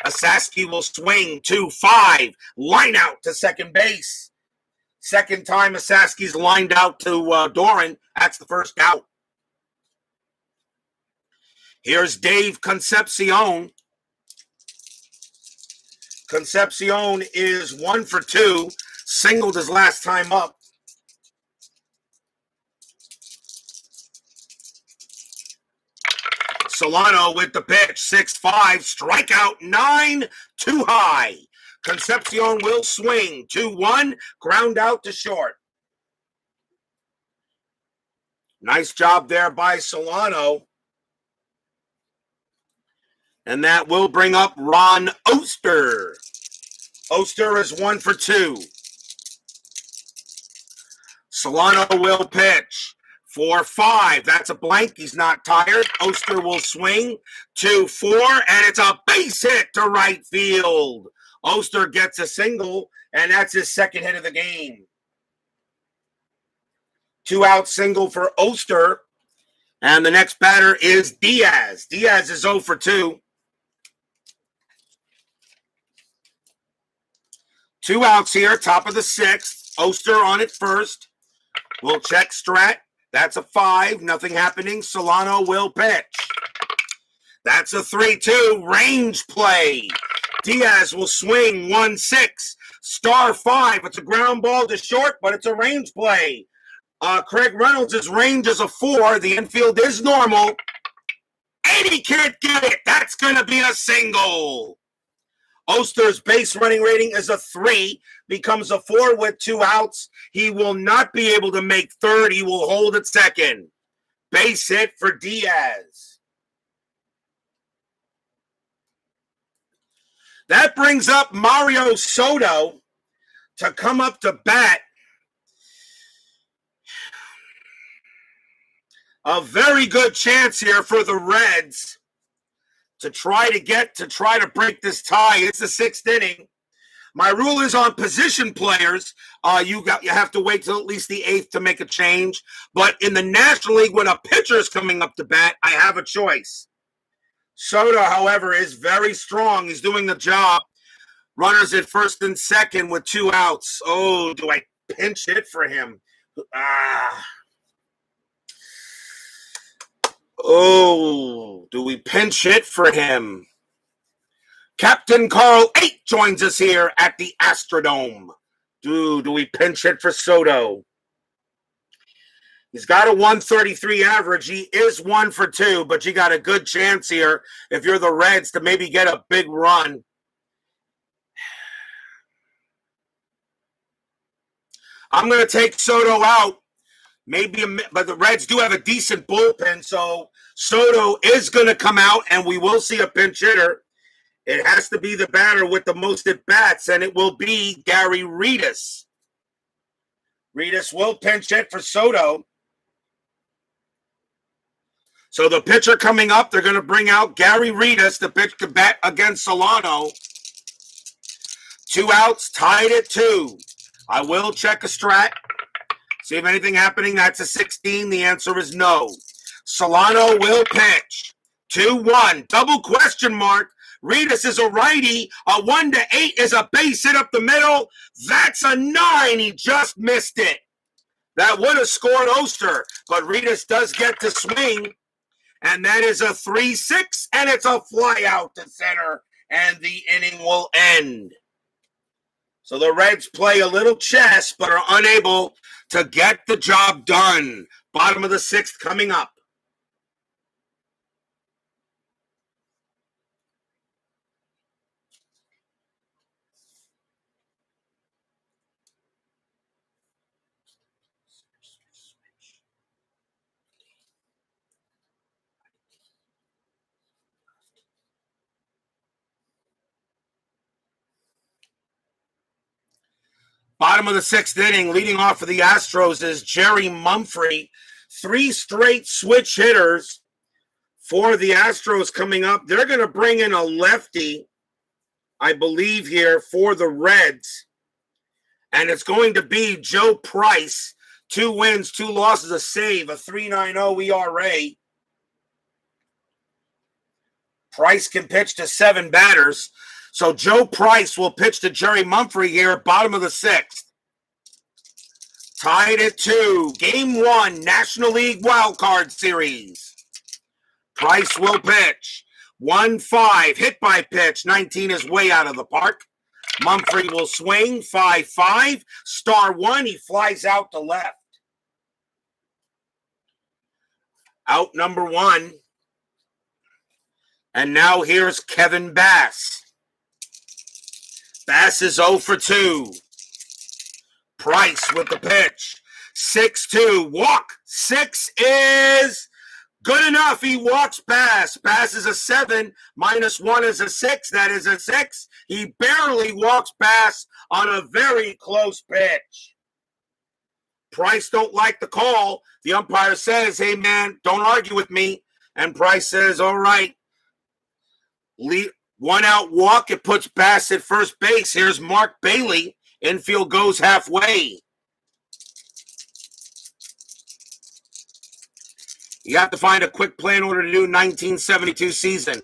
Asaski will swing 2-5. Line out to second base. Second time Asaski's lined out to Doran. That's the first out. Here's Dave Concepcion. Concepcion is 1 for 2. Singled his last time up. Solano with the pitch, 6-5, strikeout 9, too high. Concepcion will swing, 2-1, ground out to short. Nice job there by Solano. And that will bring up Ron Oster. Oster is 1 for 2. Solano will pitch. 4-5. That's a blank. He's not tired. Oster will swing. 2-4, and it's a base hit to right field. Oster gets a single, and that's his second hit of the game. 2-out single for Oster. And the next batter is Diaz. Diaz is 0 for 2. 2 outs here, top of the 6th. Oster on it first. We'll check Strat. That's a 5. Nothing happening. Solano will pitch. That's a 3-2. Range play. Diaz will swing 1-6. Star 5. It's a ground ball to short, but it's a range play. Craig Reynolds' range is a 4. The infield is normal. And he can't get it. That's going to be a single. Oster's base running rating is a 3. Becomes a 4 with 2 outs. He will not be able to make third. He will hold at second. Base hit for Diaz. That brings up Mario Soto to come up to bat. A very good chance here for the Reds to try to break this tie. It's the 6th inning. My rule is on position players. You have to wait till at least the 8th to make a change. But in the National League, when a pitcher is coming up to bat, I have a choice. Soto, however, is very strong. He's doing the job. Runners at first and second with 2 outs. Oh, do I pinch hit for him? Oh, do we pinch hit for him? Captain Carl 8 joins us here at the Astrodome. Do we pinch hit for Soto? He's got a 133 average. He is 1 for 2, but you got a good chance here if you're the Reds to maybe get a big run. I'm going to take Soto out. But the Reds do have a decent bullpen, so Soto is going to come out, and we will see a pinch hitter. It has to be the batter with the most at-bats, and it will be Gary Reynolds. Reynolds will pinch hit for Soto. So the pitcher coming up, they're going to bring out Gary Reynolds to pitch to bat against Solano. 2 outs, tied at 2. I will check a strat. See if anything happening. That's a 16. The answer is no. Solano will pitch. 2-1. Double question mark. Reynolds is a righty. A 1-8 is a base hit up the middle. That's a 9. He just missed it. That would have scored Oster, but Reynolds does get to swing. And that is a 3-6, and it's a fly out to center, and the inning will end. So the Reds play a little chess, but are unable to get the job done. Bottom of the 6th coming up. Bottom of the 6th inning, leading off for the Astros is Jerry Mumphrey. 3 straight switch hitters for the Astros coming up. They're going to bring in a lefty, I believe, here for the Reds. And it's going to be Joe Price. 2 wins, 2 losses, a save, a 3.90 ERA. Price can pitch to 7 batters. So Joe Price will pitch to Jerry Mumphrey here at bottom of the 6th. Tied at 2. Game 1, National League Wildcard Series. Price will pitch. 1-5, hit by pitch. 19 is way out of the park. Mumphrey will swing. 5-5. Star 1, he flies out to left. Out number 1. And now here's Kevin Bass. Bass is 0 for 2. Price with the pitch. 6-2. Walk. 6 is good enough. He walks Bass. Bass is a 7. -1 is a 6. That is a 6. He barely walks Bass on a very close pitch. Price don't like the call. The umpire says, hey, man, don't argue with me. And Price says, all right. 1 out walk. It puts Bass at first base. Here's Mark Bailey. Infield goes halfway. You have to find a quick play in order to do 1972 season.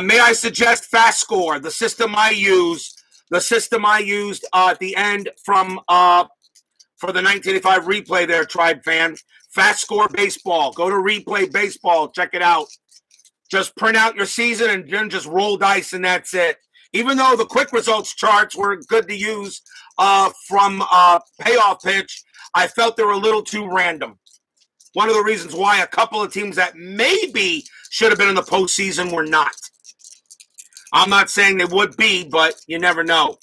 May I suggest FastScore, the system I used at the end from for the 1985 replay there, Tribe fans. FastScore Baseball. Go to Replay Baseball. Check it out. Just print out your season and then just roll dice and that's it. Even though the quick results charts were good to use from Payoff Pitch, I felt they were a little too random. One of the reasons why a couple of teams that maybe should have been in the postseason were not. I'm not saying they would be, but you never know.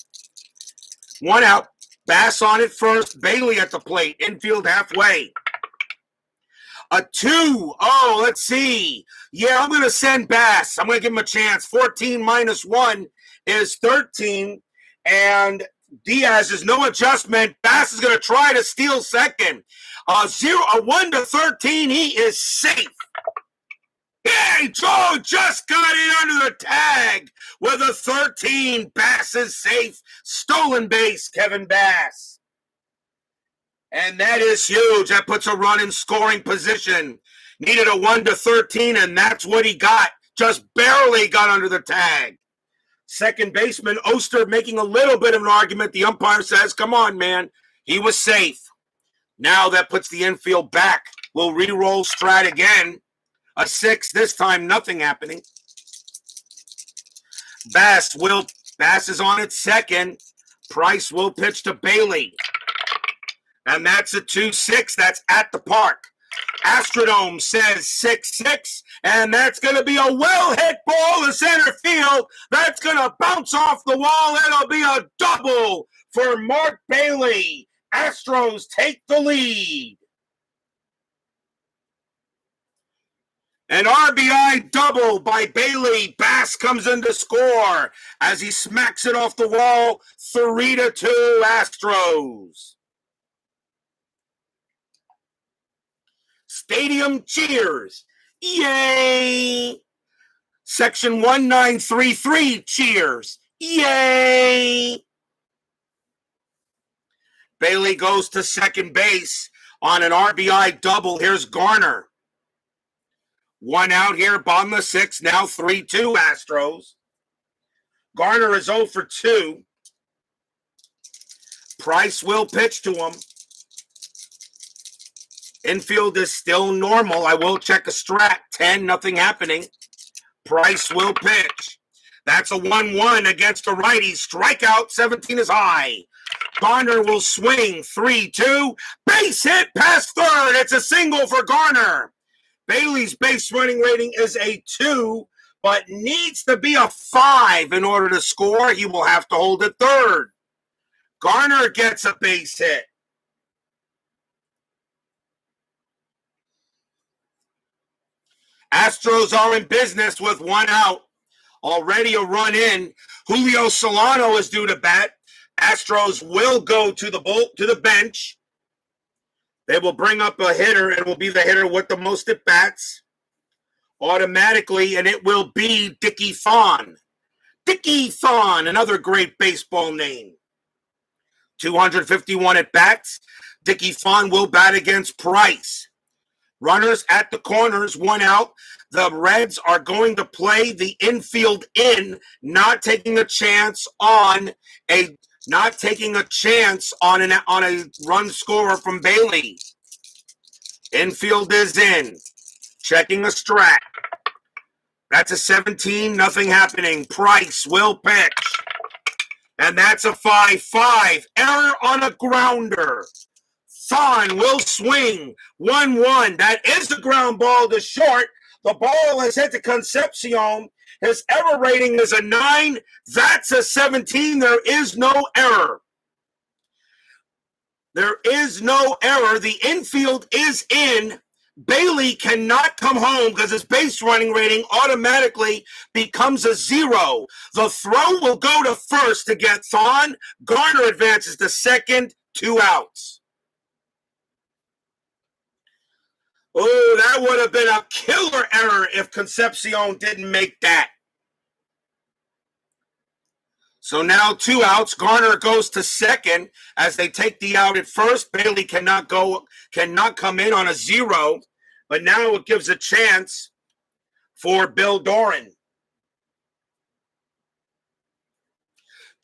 One out. Bass on it first. Bailey at the plate. Infield halfway. A 2. Oh, let's see. Yeah, I'm going to send Bass. I'm going to give him a chance. 14 minus 1 is 13. And Diaz is no adjustment. Bass is going to try to steal second. A 1 to 13. He is safe. Hey, Joe just got it under the tag with a 13. Bass is safe. Stolen base, Kevin Bass. And that is huge. That puts a run in scoring position. Needed a 1 to 13, and that's what he got. Just barely got under the tag. Second baseman, Oster, making a little bit of an argument. The umpire says, come on, man. He was safe. Now that puts the infield back. We'll re-roll Strat again. A 6, this time nothing happening. Bass is on at second. Price will pitch to Bailey. And that's a 2-6. That's at the park. Astrodome says 6-6. And that's going to be a well-hit ball to center field. That's going to bounce off the wall. It'll be a double for Mark Bailey. Astros take the lead. An RBI double by Bailey. Bass comes in to score as he smacks it off the wall. 3-2 Astros. Stadium cheers. Yay! Section 1933 cheers. Yay! Bailey goes to second base on an RBI double. Here's Garner. 1 out here, bottom of the 6th, now 3-2 Astros. Garner is 0 for 2. Price will pitch to him. Infield is still normal. I will check a strat. 10, nothing happening. Price will pitch. That's a 1-1 against the righty. Strikeout, 17 is high. Garner will swing. 3-2. Base hit past third. It's a single for Garner. Bailey's base running rating is a 2, but needs to be a 5 in order to score. He will have to hold at third. Garner gets a base hit. Astros are in business with 1 out. Already a run in. Julio Solano is due to bat. Astros will go to the bench. They will bring up a hitter and will be the hitter with the most at bats automatically, and it will be Dickie Thon. Dickie Thon, another great baseball name. 251 at bats. Dickie Thon will bat against Price. Runners at the corners, 1 out. The Reds are going to play the infield in, not taking a chance on a run scorer from Bailey. Infield is in. Checking a strat. That's a 17, nothing happening. Price will pitch. And that's a 5-5. Error on a grounder. Thon will swing. 1-1. That is the ground ball to short. The ball is hit to Concepcion. His error rating is a 9. That's a 17. There is no error. There is no error. The infield is in. Bailey cannot come home because his base running rating automatically becomes a 0. The throw will go to first to get Thon. Garner advances to second. 2 outs. Oh, that would have been a killer error if Concepcion didn't make that. So now 2 outs. Garner goes to second as they take the out at first. Bailey cannot come in on a 0. but now it gives a chance for Bill Doran.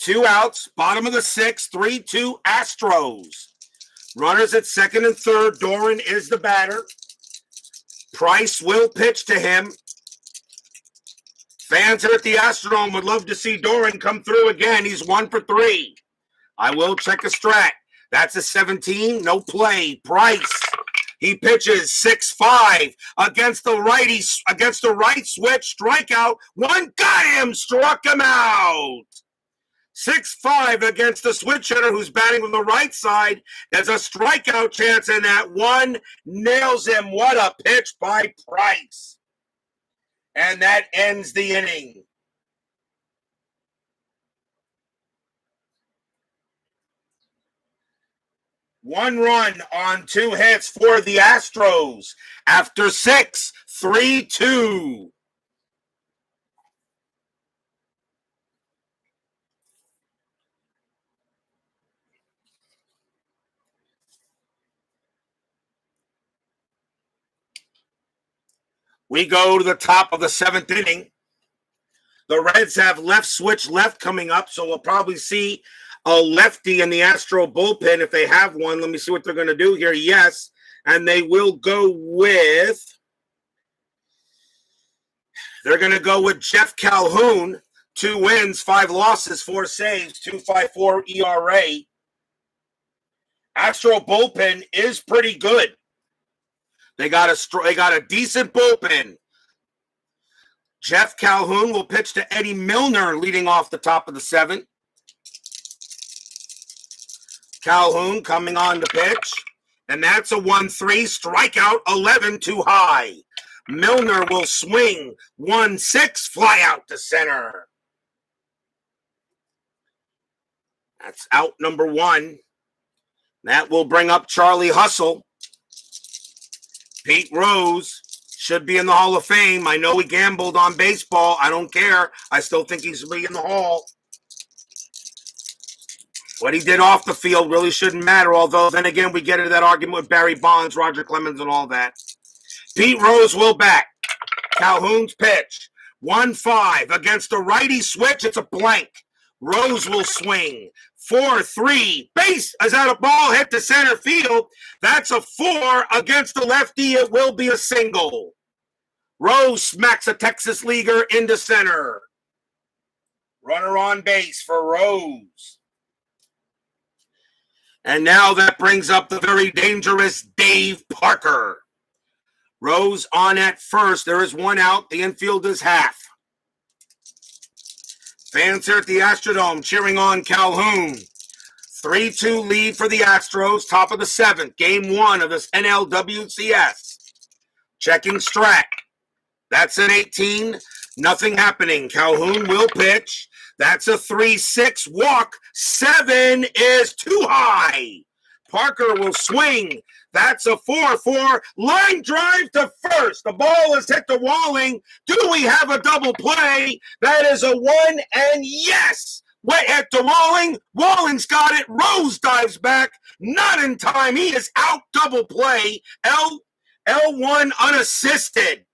2 outs, bottom of the 6th, 3-2 Astros. Runners at second and third. Doran is the batter. Price will pitch to him. Fans here at the Astrodome would love to see Doran come through again. He's 1 for 3. I will check a strat. That's a 17. No play. Price. He pitches 6-5 against the righty, against the right switch. Strikeout. One got him. Struck him out. 6-5 against the switch hitter who's batting from the right side. There's a strikeout chance, and that one nails him. What a pitch by Price. And that ends the inning. One run on 2 hits for the Astros. After 6, 3-2. We go to the top of the 7th inning. The Reds have left switch left coming up, so we'll probably see a lefty in the Astro bullpen if they have one. Let me see what they're going to do here. Yes, and they will go with, they're going to go with Jeff Calhoun. 2 wins, 5 losses, 4 saves, 2.54 ERA. Astro bullpen is pretty good. They got a decent bullpen. Jeff Calhoun will pitch to Eddie Milner leading off the top of the 7th. Calhoun coming on to pitch. And that's a 1-3 strikeout, 11 too high. Milner will swing 1-6, fly out to center. That's out number 1. That will bring up Charlie Hustle. Pete Rose should be in the Hall of Fame. I know he gambled on baseball. I don't care. I still think he should be in the Hall. What he did off the field really shouldn't matter, although then again we get into that argument with Barry Bonds, Roger Clemens, and all that. Pete Rose will bat. Calhoun's pitch. 1-5 against the righty switch. It's a blank. Rose will swing. 4-3. Base is out of ball, hit to center field. That's a 4 against the lefty. It will be a single. Rose smacks a Texas leaguer into center. Runner on base for Rose. And now that brings up the very dangerous Dave Parker. Rose on at first. There is 1 out. The infield is half. Fans here at the Astrodome cheering on Calhoun. 3-2 lead for the Astros, top of the 7th. Game 1 of this NLWCS. Checking strat. That's an 18. Nothing happening. Calhoun will pitch. That's a 3-6 walk. 7 is too high. Parker will swing. That's a 4-4 line drive to first. The ball is hit to Walling. Do we have a double play? That is a 1, and yes! Wet hit to Walling. Walling's got it. Rose dives back. Not in time. He is out. Double play. L1 unassisted.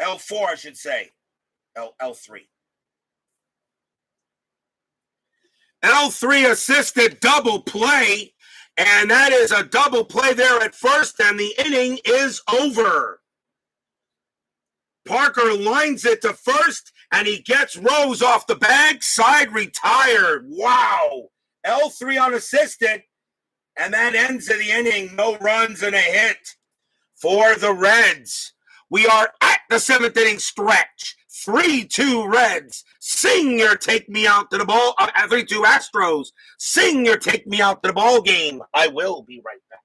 L4, I should say. L3. L3 assisted double play, and that is a double play there at first, and the inning is over. Parker lines it to first, and he gets Rose off the bag. Side retired. Wow. L3 unassisted, and that ends the inning. No runs and a hit for the Reds. We are at the 7th inning stretch. 3-2 Reds. Sing your take me out to the ball. 3-2 Astros. Sing your take me out to the ball game. I will be right back.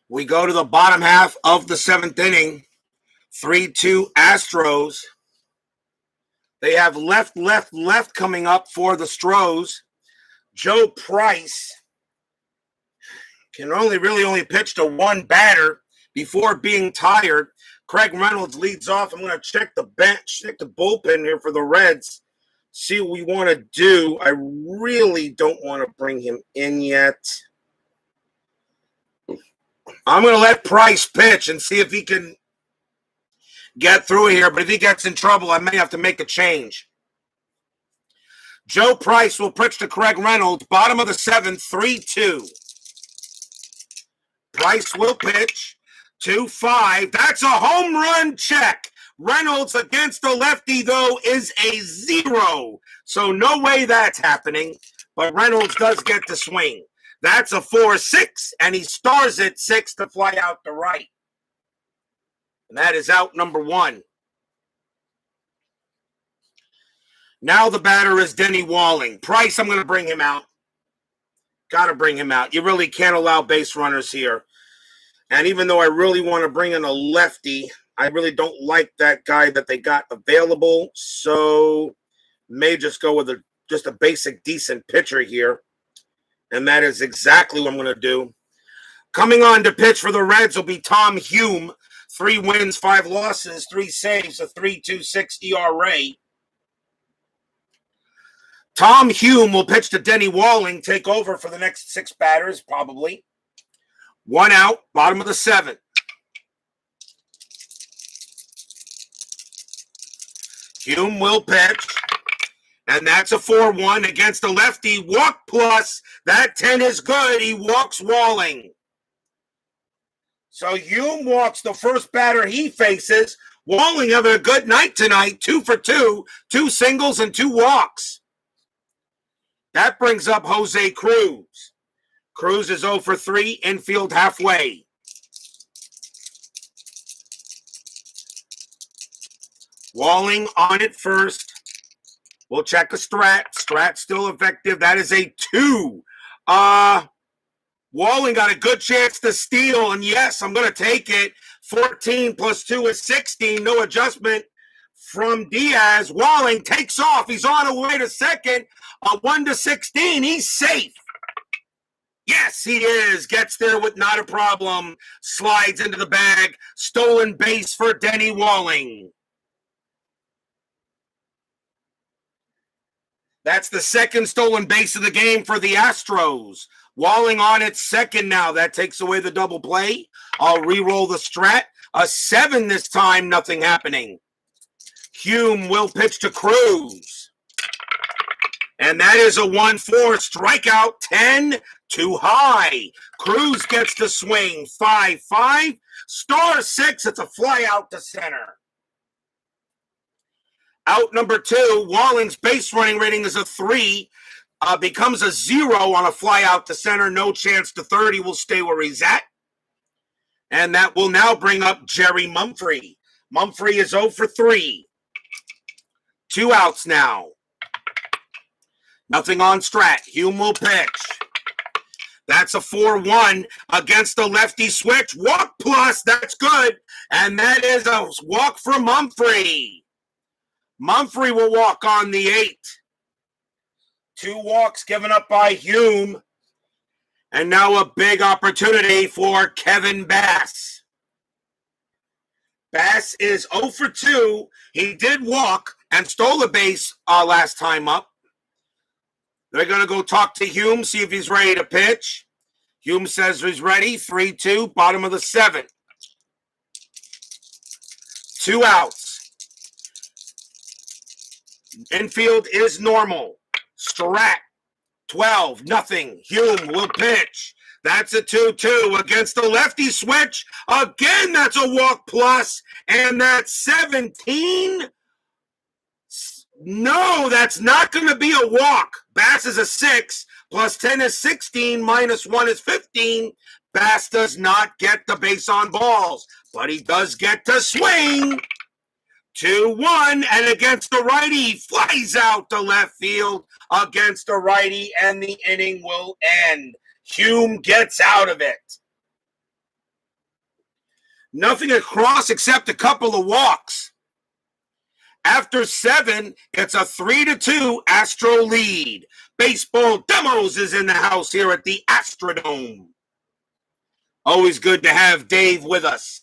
We go to the bottom half of the seventh inning. 3-2 Astros. They have left coming up for the Stros. Joe Price can only pitch to one batter before being tired. Craig Reynolds leads off. I'm going to check the bench, check the bullpen here for the Reds, see what we want to do. I really don't want to bring him in yet. I'm going to let Price pitch and see if he can get through here, but if he gets in trouble, I may have to make a change. Joe Price will pitch to Craig Reynolds, bottom of the seventh, 3-2. Price will pitch, 2-5. That's a home run check. Reynolds against the lefty, though, is a 0. So no way that's happening, but Reynolds does get the swing. That's a 4-6, and he stars at 6 to fly out to right. And that is out number 1. Now the batter is Denny Walling. Price, I'm going to bring him out. Got to bring him out. You really can't allow base runners here. And even though I really want to bring in a lefty, I really don't like that guy that they got available. So may just go with just a basic decent pitcher here. And that is exactly what I'm going to do. Coming on to pitch for the Reds will be Tom HOU. 3 wins, 5 losses, 3 saves, a 3.26 ERA. Tom HOU will pitch to Denny Walling, take over for the next 6 batters, probably. 1 out, bottom of the 7th. HOU will pitch, and that's a 4-1 against the lefty. Walk plus, that 10 is good. He walks Walling. So HOU walks the first batter he faces. Walling having a good night tonight, 2 for 2, 2 singles and 2 walks. That brings up Jose Cruz. Cruz is 0 for 3, infield halfway. Walling on it first. We'll check a strat. Strat still effective. That is a 2. Walling got a good chance to steal, and yes, I'm going to take it. 14 plus 2 is 16. No adjustment from Diaz. Walling takes off. He's on the way to second. 1-16. He's safe. Yes, he is. Gets there with not a problem. Slides into the bag. Stolen base for Denny Walling. That's the second stolen base of the game for the Astros. Walling on its second now. That takes away the double play. I'll re-roll the strat. A 7 this time, nothing happening. HOU will pitch to Cruz. And that is a 1-4 strikeout, 10 too high. Cruz gets the swing, 5-5. Star 6, it's a fly out to center. Out number 2, Walling's base running rating is a 3. Becomes a 0 on a fly out to center. No chance to third. He will stay where he's at. And that will now bring up Jerry Mumphrey. Mumphrey is 0 for 3. 2 outs now. Nothing on strat. HOU will pitch. That's a 4-1 against the lefty switch. Walk plus, that's good. And that is a walk for Mumphrey. Mumphrey will walk on the 8. 2 walks given up by HOU. And now a big opportunity for Kevin Bass. Bass is 0 for 2. He did walk and stole a base last time up. They're going to go talk to HOU, see if he's ready to pitch. HOU says he's ready. 3-2, bottom of the 7th. 2 outs. Infield is normal. Strat, 12, nothing. HOU will pitch. That's a 2-2 against the lefty switch. Again, that's a walk plus. And that's 17. No, that's not going to be a walk. Bass is a 6, plus 10 is 16, minus 1 is 15. Bass does not get the base on balls, but he does get to swing. 2-1, and against the righty, flies out to left field against the righty, and the inning will end. HOU gets out of it. Nothing across except a couple of walks. After 7, it's a 3-2 Astro lead. Baseball Demos is in the house here at the Astrodome. Always good to have Dave with us.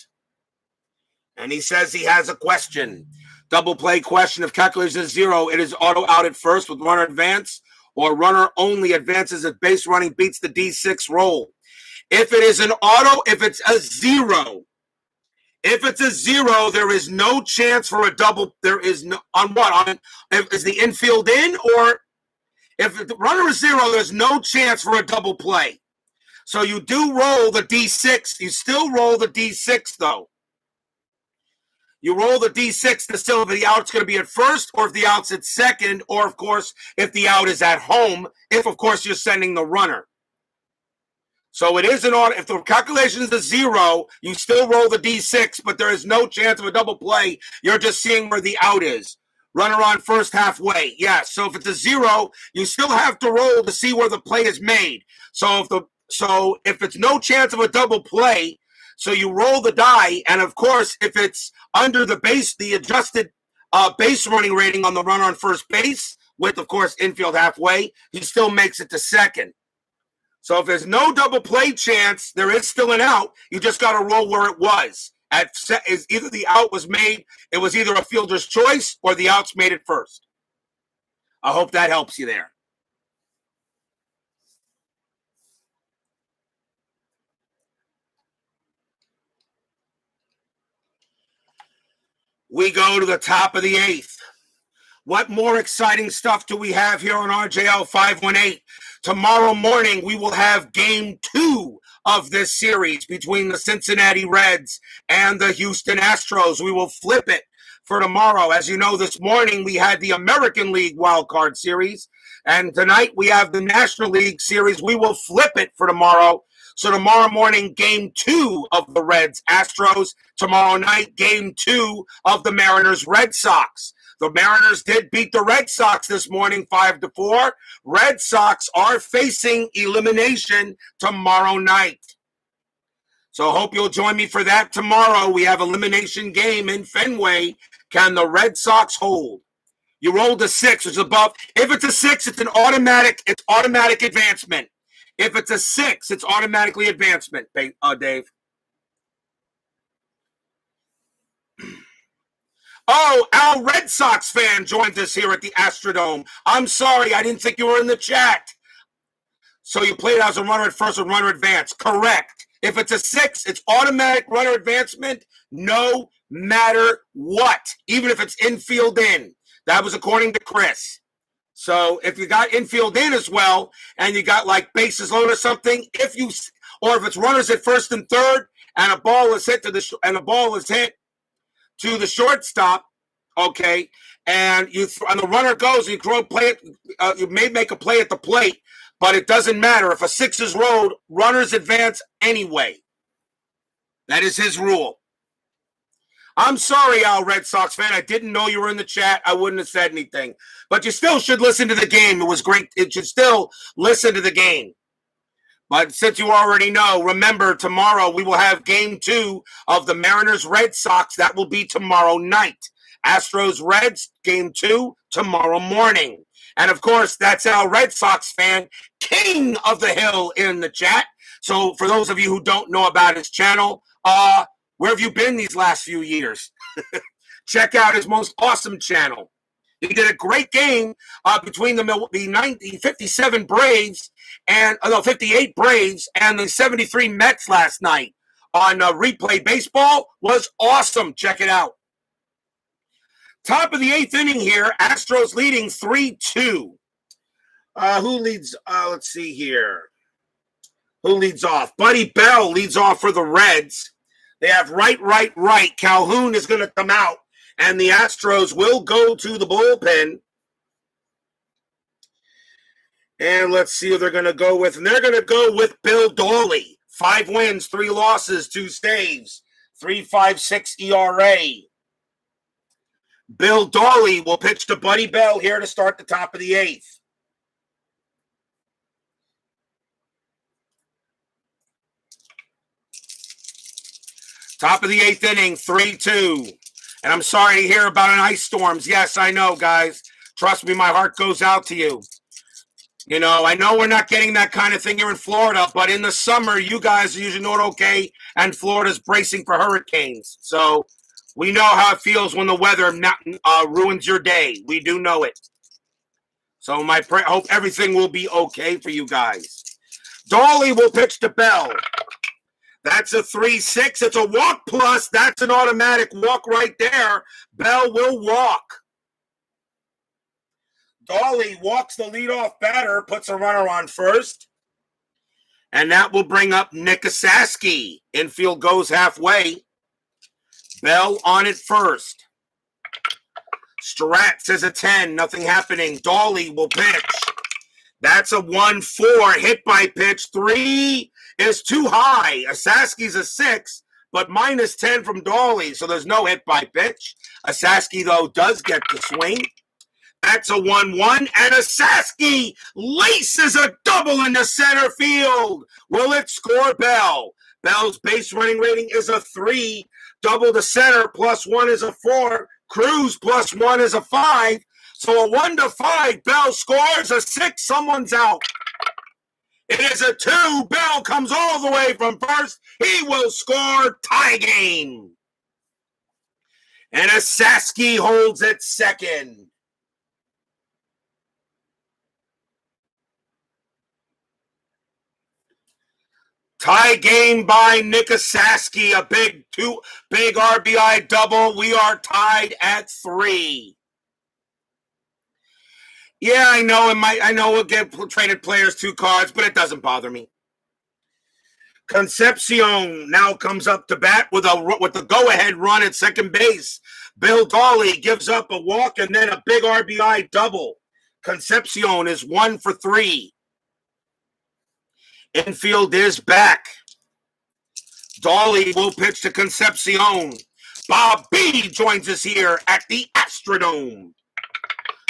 And he says he has a question. Double play question. If calculation is 0, it is auto out at first with runner advance, or runner only advances if base running beats the D6 roll. If it is an auto, if it's a 0, there is no chance for a double. There is no, on what? Is the infield in? Or if the runner is 0, there's no chance for a double play. So you do roll the D6. You still roll the D6, though. You roll the D6 to still if the out's going to be at first, or if the out's at second, or, of course, if the out is at home, if, of course, you're sending the runner. So it is an auto. If the calculation is a 0, you still roll the D6, but there is no chance of a double play. You're just seeing where the out is. Runner on first halfway. Yes. So if it's a 0, you still have to roll to see where the play is made. So if it's no chance of a double play, so you roll the die, and of course, if it's under the base, the adjusted base running rating on the runner on first base, with, of course, infield halfway, he still makes it to second. So if there's no double play chance, there is still an out. You just got to roll where it was. Either the out was made, it was either a fielder's choice, or the out's made it first. I hope that helps you there. We go to the top of the 8th. What more exciting stuff do we have here on RJL 518? Tomorrow morning, we will have game 2 of this series between the Cincinnati Reds and the Houston Astros. We will flip it for tomorrow. As you know, this morning we had the American League Wild Card Series, and tonight we have the National League Series. We will flip it for tomorrow. So tomorrow morning, game 2 of the Reds Astros. Tomorrow night, game 2 of the Mariners Red Sox. The Mariners did beat the Red Sox this morning 5-4. Red Sox are facing elimination tomorrow night. So hope you'll join me for that tomorrow. We have elimination game in Fenway. Can the Red Sox hold? You rolled a 6, which is above. If it's a 6, it's automatic advancement. If it's a 6, it's automatically advancement, Dave. Oh, our Red Sox fan joins us here at the Astrodome. I'm sorry, I didn't think you were in the chat. So you played as a runner at first or runner advance. Correct. If it's a 6, it's automatic runner advancement no matter what, even if it's infield in. That was according to Chris. So if you got infield in as well, and you got like bases loaded or something, if it's runners at first and third, and a ball is hit to the shortstop, okay, and the runner goes, you may make a play at the plate, but it doesn't matter. If a 6 is rolled, runners advance anyway. That is his rule. I'm sorry, Al Red Sox fan. I didn't know you were in the chat. I wouldn't have said anything. But you still should listen to the game. It was great. It should still listen to the game. But since you already know, remember, tomorrow we will have game 2 of the Mariners Red Sox. That will be tomorrow night. Astros Reds, game 2, tomorrow morning. And of course, that's our Red Sox fan, King of the Hill, in the chat. So for those of you who don't know about his channel, where have you been these last few years? Check out his most awesome channel. He did a great game between the 57 Braves and 58 Braves and the 73 Mets last night on Replay Baseball. Was awesome. Check it out. Top of the 8th inning here. Astros leading 3-2. Who leads? Let's see here. Who leads off? Buddy Bell leads off for the Reds. They have right. Calhoun is going to come out, and the Astros will go to the bullpen. And let's see who they're going to go with. And they're going to go with Bill Dawley. 5 wins, 3 losses, 2 saves, 3.56 ERA. Bill Dawley will pitch to Buddy Bell here to start the top of the 8th. Top of the 8th inning, 3-2. And I'm sorry to hear about an ice storms. Yes, I know, guys. Trust me, my heart goes out to you. You know, I know we're not getting that kind of thing here in Florida, but in the summer, you guys are usually doing okay, and Florida's bracing for hurricanes. So we know how it feels when the weather ruins your day. We do know it. So hope everything will be okay for you guys. Dolly will pitch to Bell. That's a 3-6. It's a walk plus. That's an automatic walk right there. Bell will walk. Dolly walks the leadoff batter, puts a runner on first. And that will bring up Nick Asaski. Infield goes halfway. Bell on it first. Stratz is a 10. Nothing happening. Dolly will pitch. That's a 1-4. Hit by pitch. 3 is too high. Asaski's a 6, but minus 10 from Dolly, so there's no hit by pitch. Asaski, though, does get the swing. That's a 1-1, and Asaski laces a double into center field. Will it score Bell? Bell's base running rating is a 3. Double to center, +1 is a 4. Cruz +1 is a 5. So a 1-5, Bell scores. A 6, someone's out. It is a 2. Bell comes all the way from first. He will score. Tie game. And Asaski holds it second. Tie game by Nick Asaski. A big RBI double. We are tied at 3. Yeah, I know we'll get traded players 2 cards, but it doesn't bother me. Concepcion now comes up to bat with the go-ahead run at second base. Bill Dolly gives up a walk and then a big RBI double. Concepcion is 1 for 3. Infield is back. Dolly will pitch to Concepcion. Bob B joins us here at the Astrodome.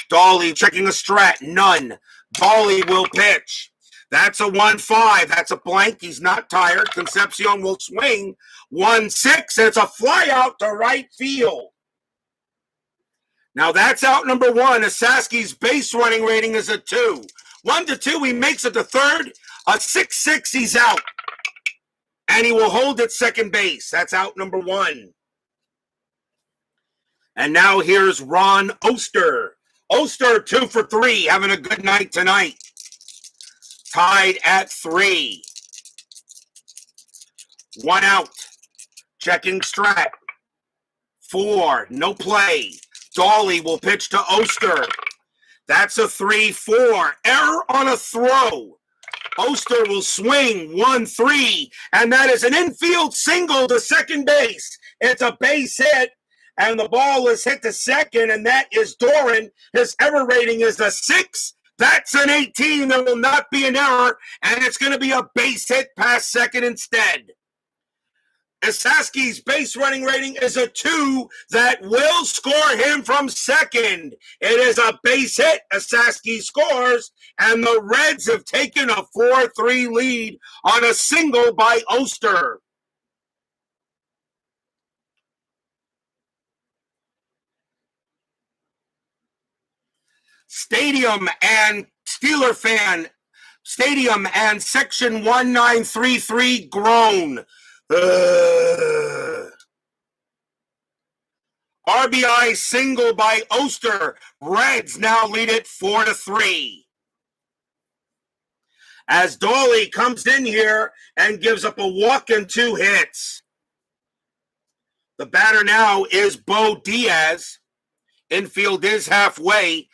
Dolly checking a strat. None. Dolly will pitch. That's a 1-5. That's a blank. He's not tired. Concepcion will swing. 1-6. And it's a fly out to right field. Now that's out number 1. Asaski's base running rating is a 2. 1-2. He makes it to third. A 6-6. He's out. And he will hold at second base. That's out number 1. And now here's Ron Oster. Oster 2 for 3, having a good night tonight. Tied at 3. 1 out. Checking strat. 4, no play. Dolly will pitch to Oster. That's a 3-4. Error on a throw. Oster will swing. 1-3. And that is an infield single to second base. It's a base hit. And the ball is hit to second, and that is Doran. His error rating is a 6. That's an 18. There will not be an error, and it's going to be a base hit past second instead. Asaski's base running rating is a 2 that will score him from second. It is a base hit. Asaski scores, and the Reds have taken a 4-3 lead on a single by Oster. Stadium and Steeler fan, Stadium and Section 1933 groan. RBI single by Oster. Reds now lead it 4-3. As Dolly comes in here and gives up a walk and 2 hits. The batter now is Bo Diaz. Infield is halfway.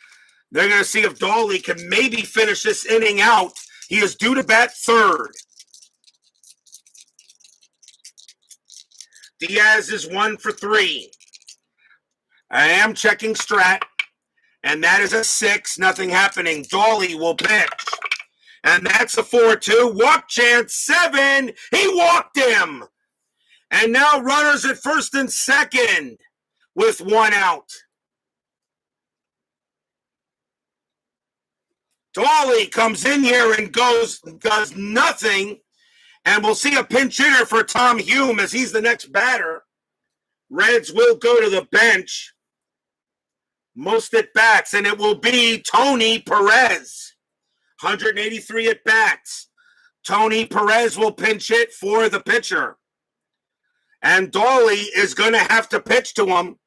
They're going to see if Dolly can maybe finish this inning out. He is due to bat third. Diaz is 1 for 3. I am checking strat, and that is a 6. Nothing happening. Dolly will pitch. And that's a 4-2. Walk chance, 7. He walked him. And now runners at first and second with 1 out. Dolly comes in here and does nothing. And we'll see a pinch hitter for Tom Hume as he's the next batter. Reds will go to the bench. Most at bats, and it will be Tony Perez. 183 at bats. Tony Perez will pinch hit for the pitcher. And Dolly is going to have to pitch to him.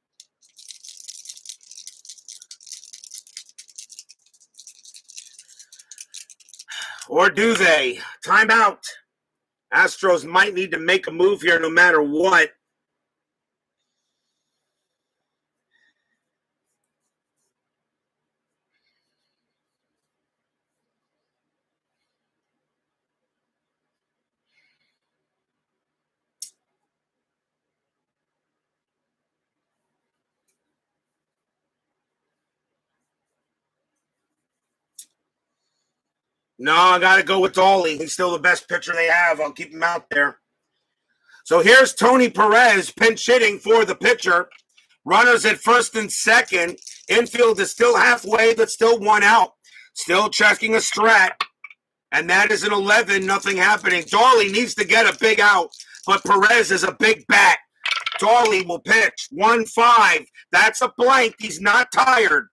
Or do they? Timeout. Astros might need to make a move here no matter what. No, I got to go with Dolly. He's still the best pitcher they have. I'll keep him out there. So here's Tony Perez pinch hitting for the pitcher. Runners at first and second. Infield is still halfway, but still one out. Still checking a strat. And that is an 11, nothing happening. Dolly needs to get a big out, but Perez is a big bat. Dolly will pitch. 1-5. That's a blank. He's not tired.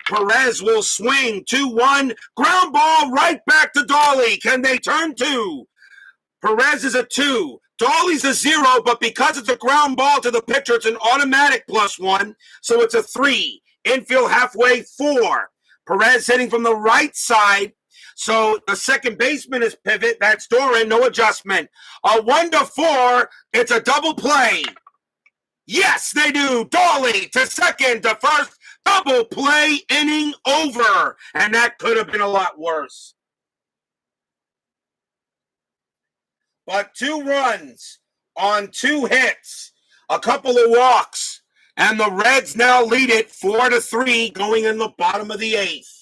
Perez will swing. 2-1. Ground ball right back to Dolly. Can they turn 2? Perez is a 2. Dolly's a 0, but because it's a ground ball to the pitcher, it's an automatic +1. So it's a 3. Infield halfway, 4. Perez hitting from the right side. So the second baseman is pivot. That's Doran. No adjustment. A 1-4. It's a double play. Yes, they do. Dolly to second to first. Double play, inning over. And that could have been a lot worse. But 2 runs on 2 hits, a couple of walks, and the Reds now lead it 4-3 going in the bottom of the 8th.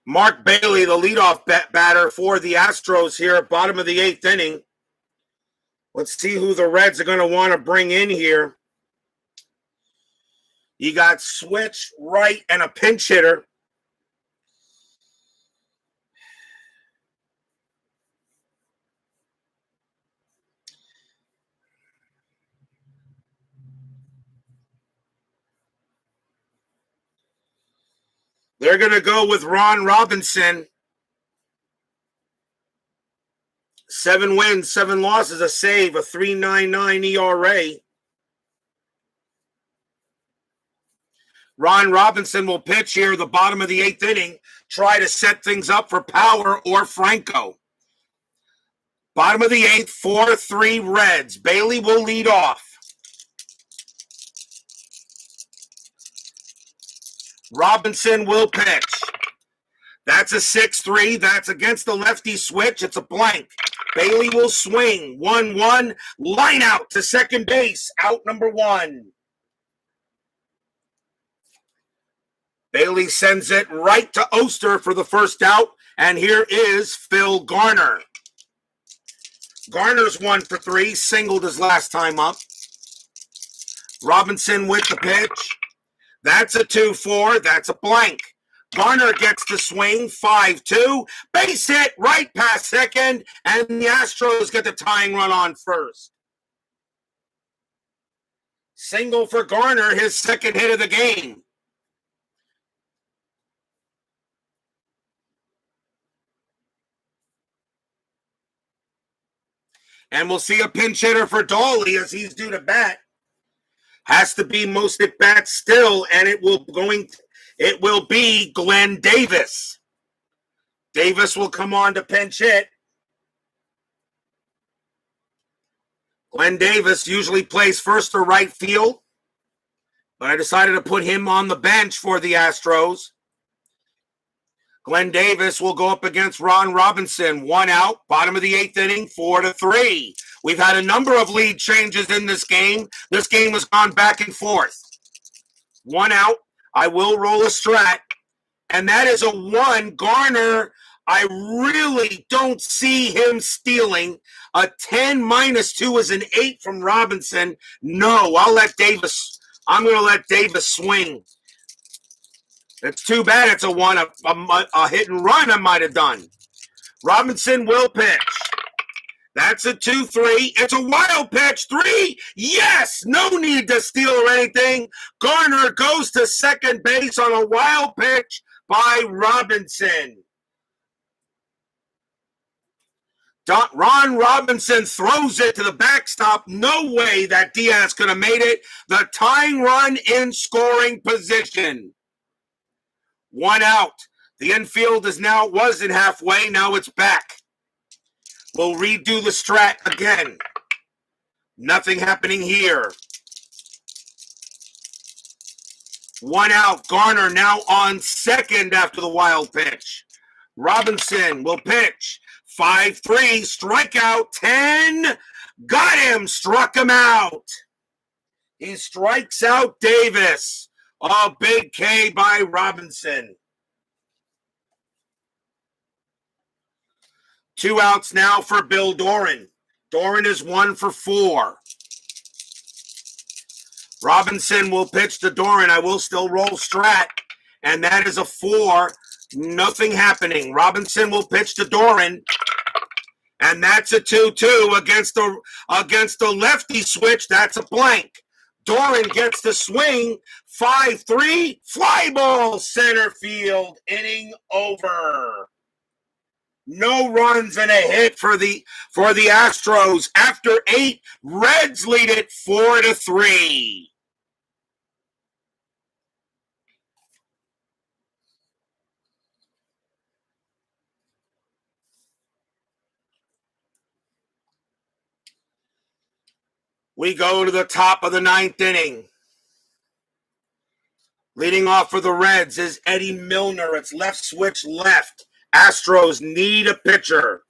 Mark Bailey, the leadoff batter for the Astros here, bottom of the 8th inning. Let's see who the Reds are going to want to bring in here. You got switch, right, and a pinch hitter. They're going to go with Ron Robinson. 7 wins, 7 losses, a save, a 3.99 ERA. Ron Robinson will pitch here the bottom of the 8th inning, try to set things up for Power or Franco. Bottom of the 8th, 4-3 Reds. Bailey will lead off. Robinson will pitch. That's a 6-3. That's against the lefty switch. It's a blank. Bailey will swing. 1-1. Line out to second base. Out number 1. Bailey sends it right to Oster for the first out. And here is Phil Garner. Garner's 1 for 3. Singled his last time up. Robinson with the pitch. That's a 2-4. That's a blank. Garner gets the swing. 5-2. Base hit right past second. And the Astros get the tying run on first. Single for Garner, his second hit of the game. And we'll see a pinch hitter for Dolly as he's due to bat. Has to be most at bats still, and it will be Glenn Davis. Davis will come on to pinch hit. Glenn Davis usually plays first or right field, but I decided to put him on the bench for the Astros. Glenn Davis will go up against Ron Robinson. 1 out, bottom of the 8th inning, 4-3. We've had a number of lead changes in this game. This game has gone back and forth. 1 out. I will roll a strat. And that is a 1. Garner, I really don't see him stealing. A 10 minus 2 is an 8 from Robinson. No, I'm going to let Davis swing. It's too bad it's a 1. A hit and run I might have done. Robinson will pitch. That's a 2-3. It's a wild pitch. 3. Yes! No need to steal or anything. Garner goes to second base on a wild pitch by Robinson. Ron Robinson throws it to the backstop. No way that Diaz could have made it. The tying run in scoring position. 1 out. The infield wasn't halfway. Now it's back. We'll redo the strat again. Nothing happening here. 1 out. Garner now on second after the wild pitch. Robinson will pitch. 5-3. Strikeout. 10. Got him. Struck him out. He strikes out Davis. A big K by Robinson. 2 outs now for Bill Doran. Doran is 1 for 4. Robinson will pitch to Doran. I will still roll strat. And that is a 4. Nothing happening. Robinson will pitch to Doran. And that's a 2-2 against the lefty switch. That's a blank. Doran gets the swing. 5-3. Fly ball center field. Inning over. No runs and a hit for the Astros. After 8, Reds lead it 4-3. We go to the top of the 9th inning. Leading off for the Reds is Eddie Milner. It's left switch left. Astros need a pitcher.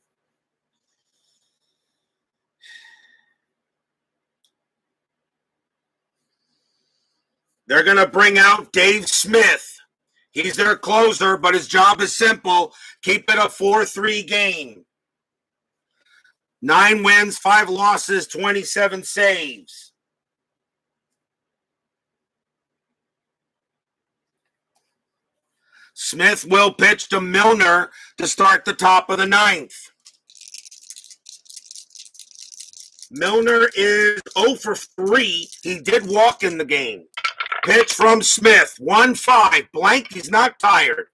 They're going to bring out Dave Smith. He's their closer, but his job is simple. Keep it a 4-3 game. 9 wins, 5 losses, 27 saves. Smith will pitch to Milner to start the top of the 9th. Milner is 0 for 3. He did walk in the game. Pitch from Smith. 1-5. Blank. He's not tired.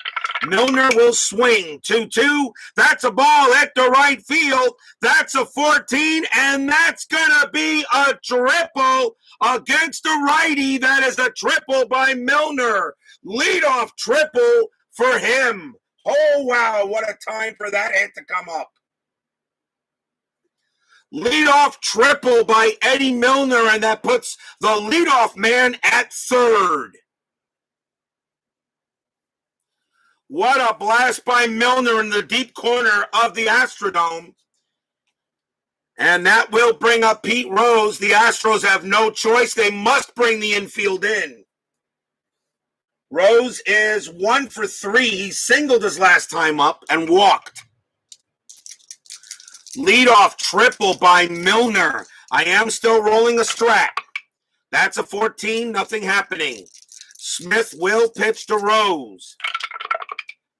Milner will swing. 2-2. That's a ball at the right field. That's a 14, and that's going to be a triple against a righty. That is a triple by Milner. Leadoff triple for him. Oh, wow. What a time for that hit to come up. Leadoff triple by Eddie Milner, and that puts the leadoff man at third. What a blast by Milner in the deep corner of the Astrodome. And that will bring up Pete Rose. The Astros have no choice. They must bring the infield in. Rose is 1 for 3. He singled his last time up and walked. Leadoff triple by Milner. I am still rolling a strat. That's a 14, nothing happening. Smith will pitch to Rose.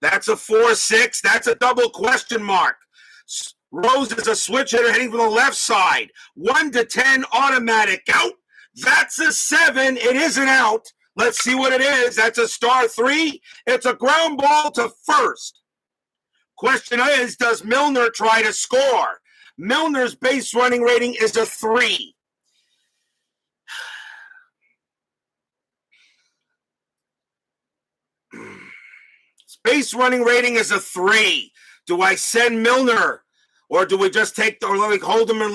That's a 4-6. That's a double question mark. Rose is a switch hitter hitting from the left side. 1-10 automatic out. That's a 7. It is an out. Let's see what it is. That's a star 3. It's a ground ball to first. Question is, does Milner try to score? Milner's base running rating is a 3. Base running rating is a 3. Do I send Milner, or do we just let me hold him and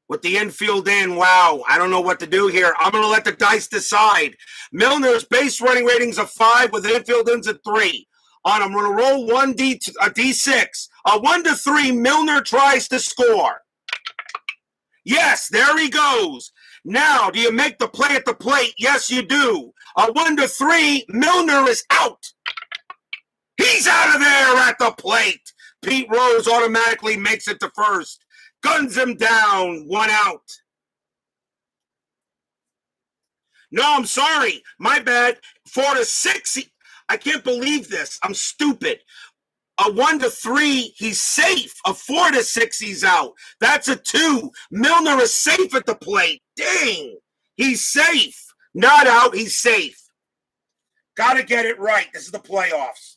with the infield in? Wow, I don't know what to do here. I'm going to let the dice decide. Milner's base running rating's a 5 with the infield in's a 3. I'm going to roll a D6. A 1-3, Milner tries to score. Yes, there he goes. Now, do you make the play at the plate? Yes, you do. A 1-3, Milner is out. He's out of there at the plate. Pete Rose automatically makes it to first. Guns him down, 1 out. No, I'm sorry. My bad. 4-6. I can't believe this. I'm stupid. A 1-3, he's safe. A 4-6, he's out. That's a 2. Milner is safe at the plate. Dang. He's safe. Not out, he's safe. Got to get it right. This is the playoffs.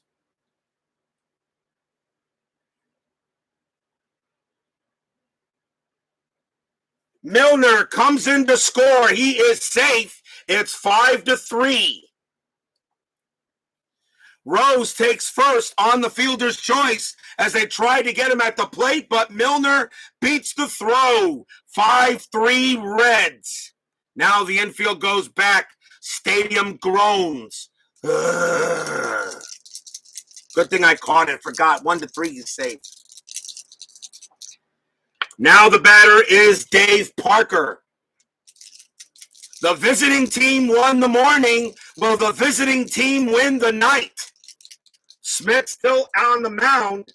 Milner comes in to score. He is safe. It's 5-3. Rose takes first on the fielder's choice as they try to get him at the plate, but Milner beats the throw. 5-3 Reds. Now the infield goes back. Stadium groans. Ugh. Good thing I caught it. Forgot. 1-3 is safe. Now the batter is Dave Parker. The visiting team won the morning. Will the visiting team win the night? Smith still on the mound.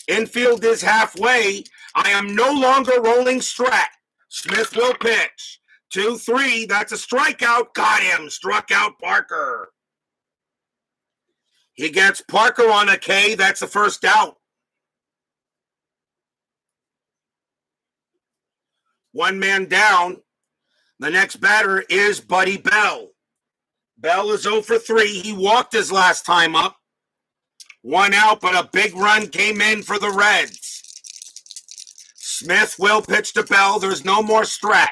Infield is halfway. I am no longer rolling Strat. Smith will pitch. 2-3. That's a strikeout. Got him. Struck out Parker. He gets Parker on a K. That's the first out. 1 man down. The next batter is Buddy Bell. Bell is 0-3. He walked his last time up. 1 out, but a big run came in for the Reds. Smith will pitch to Bell. There's no more Strat.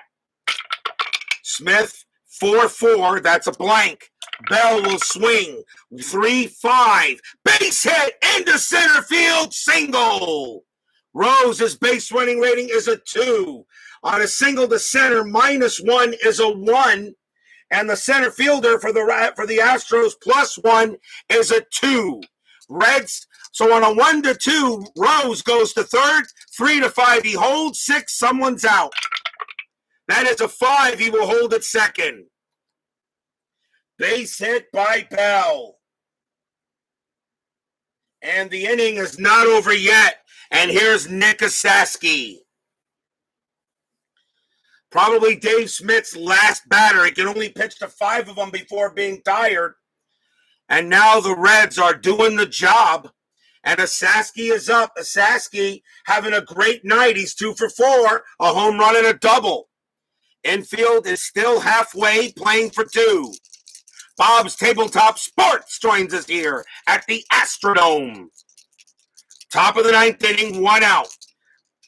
Smith, 4-4. That's a blank. Bell will swing. 3-5. Base hit into center field. Single. Rose's base running rating is a 2. On a single to center, -1 is a 1. And the center fielder for the Astros +1 is a 2. Reds, so on a 1-2, Rose goes to third. 3-5, he holds. 6, someone's out. That is a 5, he will hold at second. Base hit by Bell. And the inning is not over yet. And here's Nick Asaski. Probably Dave Smith's last batter. He can only pitch to 5 of them before being tired. And now the Reds are doing the job. And Asaski is up. Asaski having a great night. He's 2 for 4, a home run and a double. Infield is still halfway, playing for 2. Bob's Tabletop Sports joins us here at the Astrodome. Top of the 9th inning, 1 out.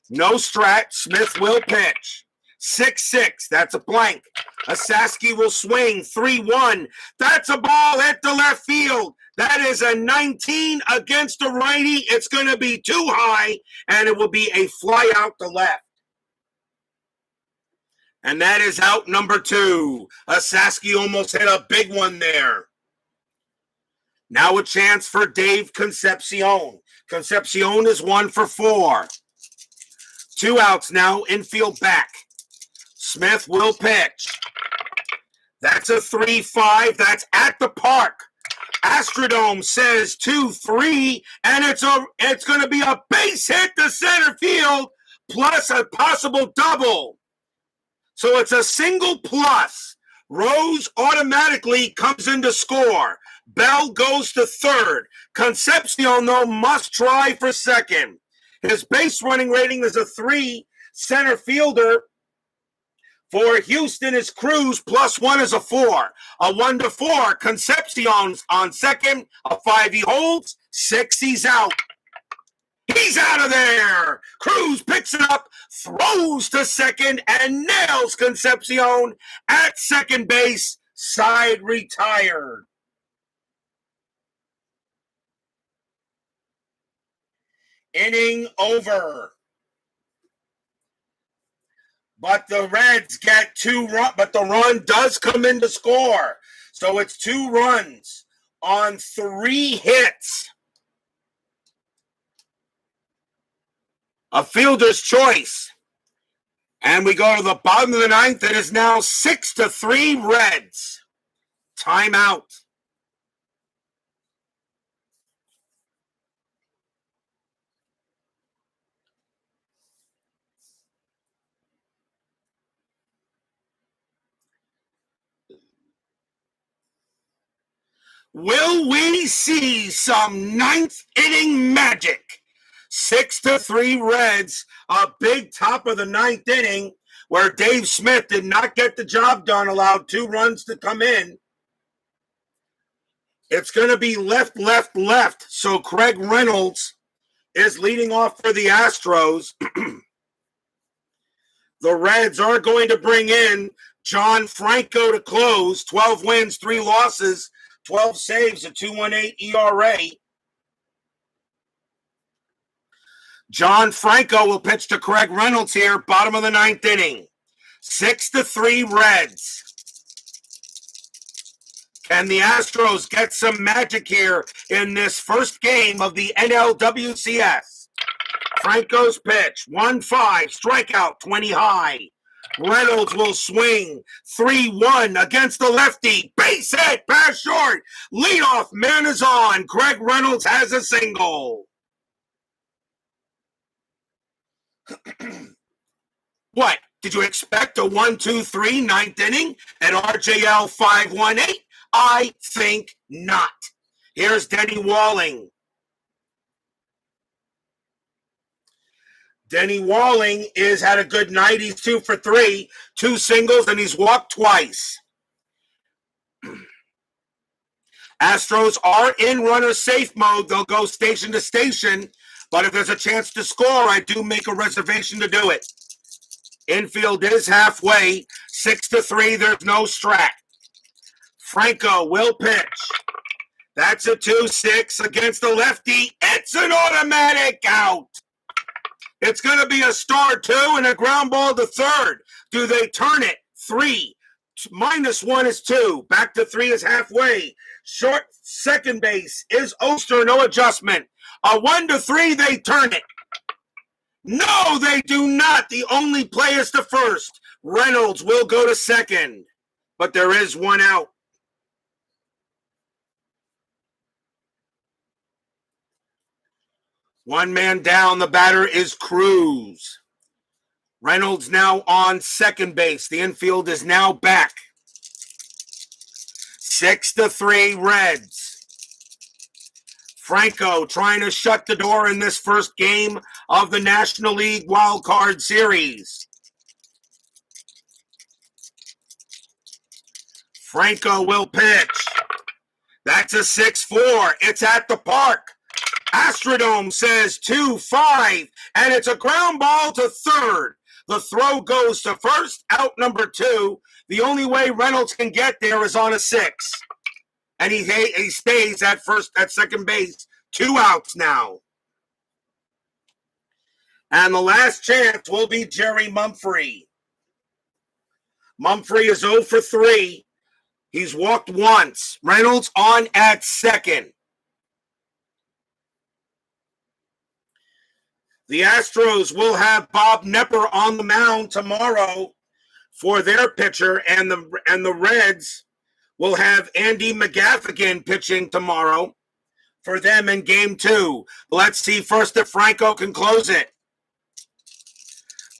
No Strat. Smith will pitch. 6-6. That's a blank. Asaski will swing. 3-1. That's a ball hit to left field. That is a 19 against a righty. It's going to be too high, and it will be a fly out to left. And that is out number 2. Asaski almost hit a big one there. Now a chance for Dave Concepcion. Concepcion is 1 for 4. 2 outs now. Infield back. Smith will pitch. That's a 3-5. That's at the park. Astrodome says 2-3, and it's going to be a base hit to center field plus a possible double. So it's a single plus. Rose automatically comes in to score. Bell goes to third. Concepcion, though, must try for second. His base running rating is a 3. Center fielder for Houston is Cruz, +1 is a 4. A 1-4, Concepcion's on second. A 5 he holds. 6 he's out. He's out of there. Cruz picks it up, throws to second, and nails Concepcion at second base. Side retired. Inning over. But the Reds get 2 runs, but the run does come in to score. So it's 2 runs on 3 hits. A fielder's choice. And we go to the bottom of the ninth. It is now 6-3 Reds. Timeout. Will we see some ninth inning magic? 6-3 Reds, a big top of the ninth inning where Dave Smith did not get the job done, allowed 2 runs to come in. It's going to be left. So Craig Reynolds is leading off for the Astros. The Reds are going to bring in John Franco to close. 12 wins, 3 losses, 12 saves, a 2.18 ERA. John Franco will pitch to Craig Reynolds here, bottom of the ninth inning. 6-3 Reds. Can the Astros get some magic here in this first game of the NLWCS? Franco's pitch, 1-5, strikeout, 20 high. Reynolds will swing, 3-1 against the lefty. Base hit, pass short. Leadoff man is on. Craig Reynolds has a single. What? Did you expect a 1-2-3 ninth inning at RJL 518? I think not. Here's Denny Walling. Denny Walling has had a good night. He's 2 for 3, 2 singles, and he's walked twice. Astros are in runner safe mode. They'll go station to station, but if there's a chance to score, I do make a reservation to do it. Infield is halfway, 6-3. There's no Strat. Franco will pitch. That's a 2-6 against the lefty. It's an automatic out. It's going to be a star 2 and a ground ball to third. Do they turn it? 3. -1 is 2. Back to 3 is halfway. Short second base is Oster. No adjustment. A 1-3, they turn it. No, they do not. The only play is to first. Reynolds will go to second, but there is 1 out. One man down. The batter is Cruz. Reynolds now on second base. The infield is now back. 6-3 Reds. Franco trying to shut the door in this first game of the National League Wild Card Series. Franco will pitch. That's a 6-4. It's at the park. Astrodome says 2-5, and it's a ground ball to third. The throw goes to first, out number 2. The only way Reynolds can get there is on a 6. And he stays at second base. 2 outs now. And the last chance will be Jerry Mumphrey. Mumphrey is 0 for 3. He's walked once. Reynolds on at second. The Astros will have Bob Nepper on the mound tomorrow for their pitcher, and the Reds will have Andy McGaffigan pitching tomorrow for them in game 2. Let's see first if Franco can close it.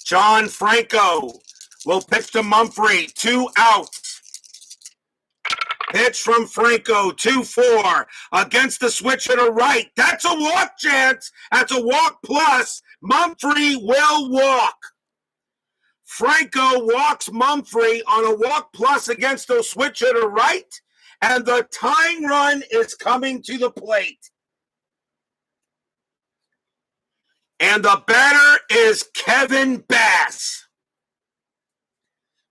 John Franco will pitch to Mumphrey, 2 outs. Pitch from Franco, 2-4 against the switch hitter right. That's a walk chance. That's a walk plus. Mumphrey will walk. Franco walks Mumphrey on a walk plus against the switch hitter right, and the tying run is coming to the plate. And the batter is Kevin Bass.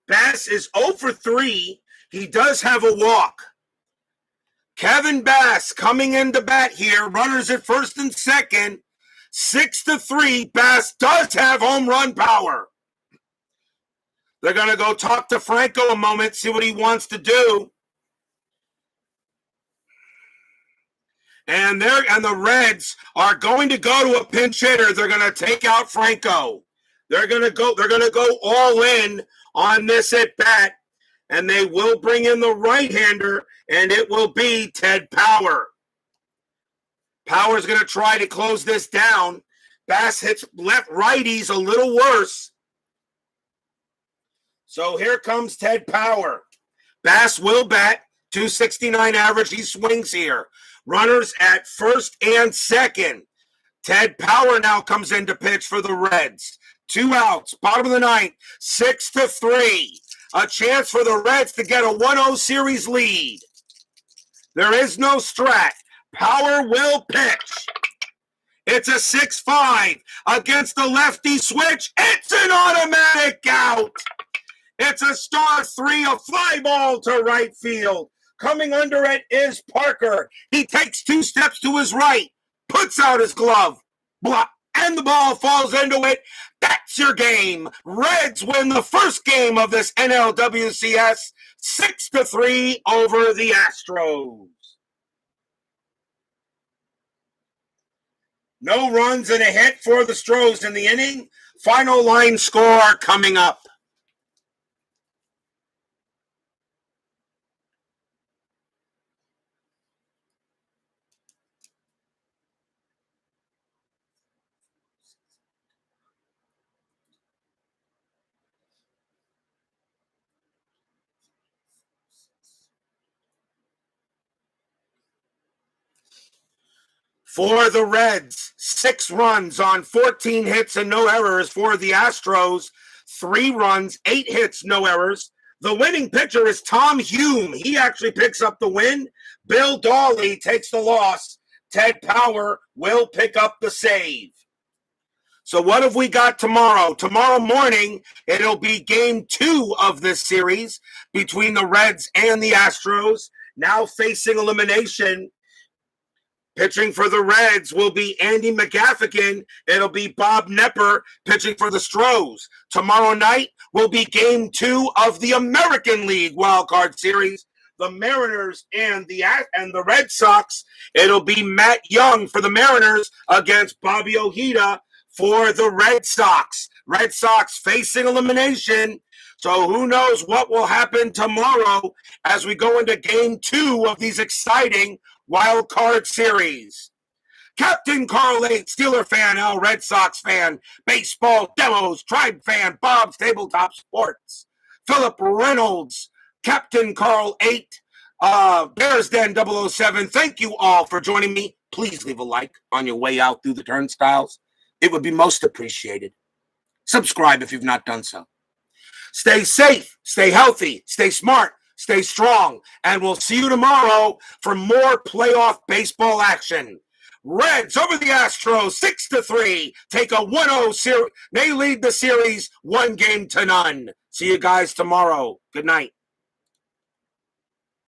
Bass is 0 for 3. He does have a walk. Kevin Bass coming into bat here. Runners at first and second. 6-3. Bass does have home run power. They're going to go talk to Franco a moment, see what he wants to do. And the Reds are going to go to a pinch hitter. They're going to take out Franco. They're gonna go all in on this at bat, and they will bring in the right-hander, and it will be Ted Power. Power's gonna try to close this down. Bass hits left righties a little worse. So here comes Ted Power. Bass will bat, 269 average. He swings here. Runners at first and second. Ted Power now comes in to pitch for the Reds. 2 outs, bottom of the ninth, 6-3. A chance for the Reds to get a 1-0 series lead. There is no strat. Power will pitch. It's a 6-5 against the lefty switch. It's an automatic out. It's a star 3, a fly ball to right field. Coming under it is Parker. He takes 2 steps to his right, puts out his glove, block, and the ball falls into it. That's your game. Reds win the first game of this NLWCS 6-3 over the Astros. No runs and a hit for the Astros in the inning. Final line score coming up. For the Reds, 6 runs on 14 hits and no errors. For the Astros, 3 runs, 8 hits, no errors. The winning pitcher is Tom Hume. He actually picks up the win. Bill Dawley takes the loss. Ted Power will pick up the save. So what have we got tomorrow? Tomorrow morning, it'll be game 2 of this series between the Reds and the Astros, now facing elimination. Pitching for the Reds will be Andy McGaffigan. It'll be Bob Nepper pitching for the Astros. Tomorrow night will be game 2 of the American League wildcard series. The Mariners and the Red Sox. It'll be Matt Young for the Mariners against Bobby Ojeda for the Red Sox. Red Sox facing elimination. So who knows what will happen tomorrow as we go into game 2 of these exciting wild card series. Captain Carl 8, Steeler fan, Al Red Sox fan, baseball demos, Tribe fan, Bob's Tabletop Sports, Philip Reynolds, Captain Carl 8, Bears Den 007. Thank you all for joining me. Please leave a like on your way out through the turnstiles. It would be most appreciated. Subscribe if you've not done so. Stay safe, stay healthy, stay smart, stay strong, and we'll see you tomorrow for more playoff baseball action. Reds over the Astros 6-3. Take a 1-0 series. They lead the series 1-0. See you guys tomorrow. Good night.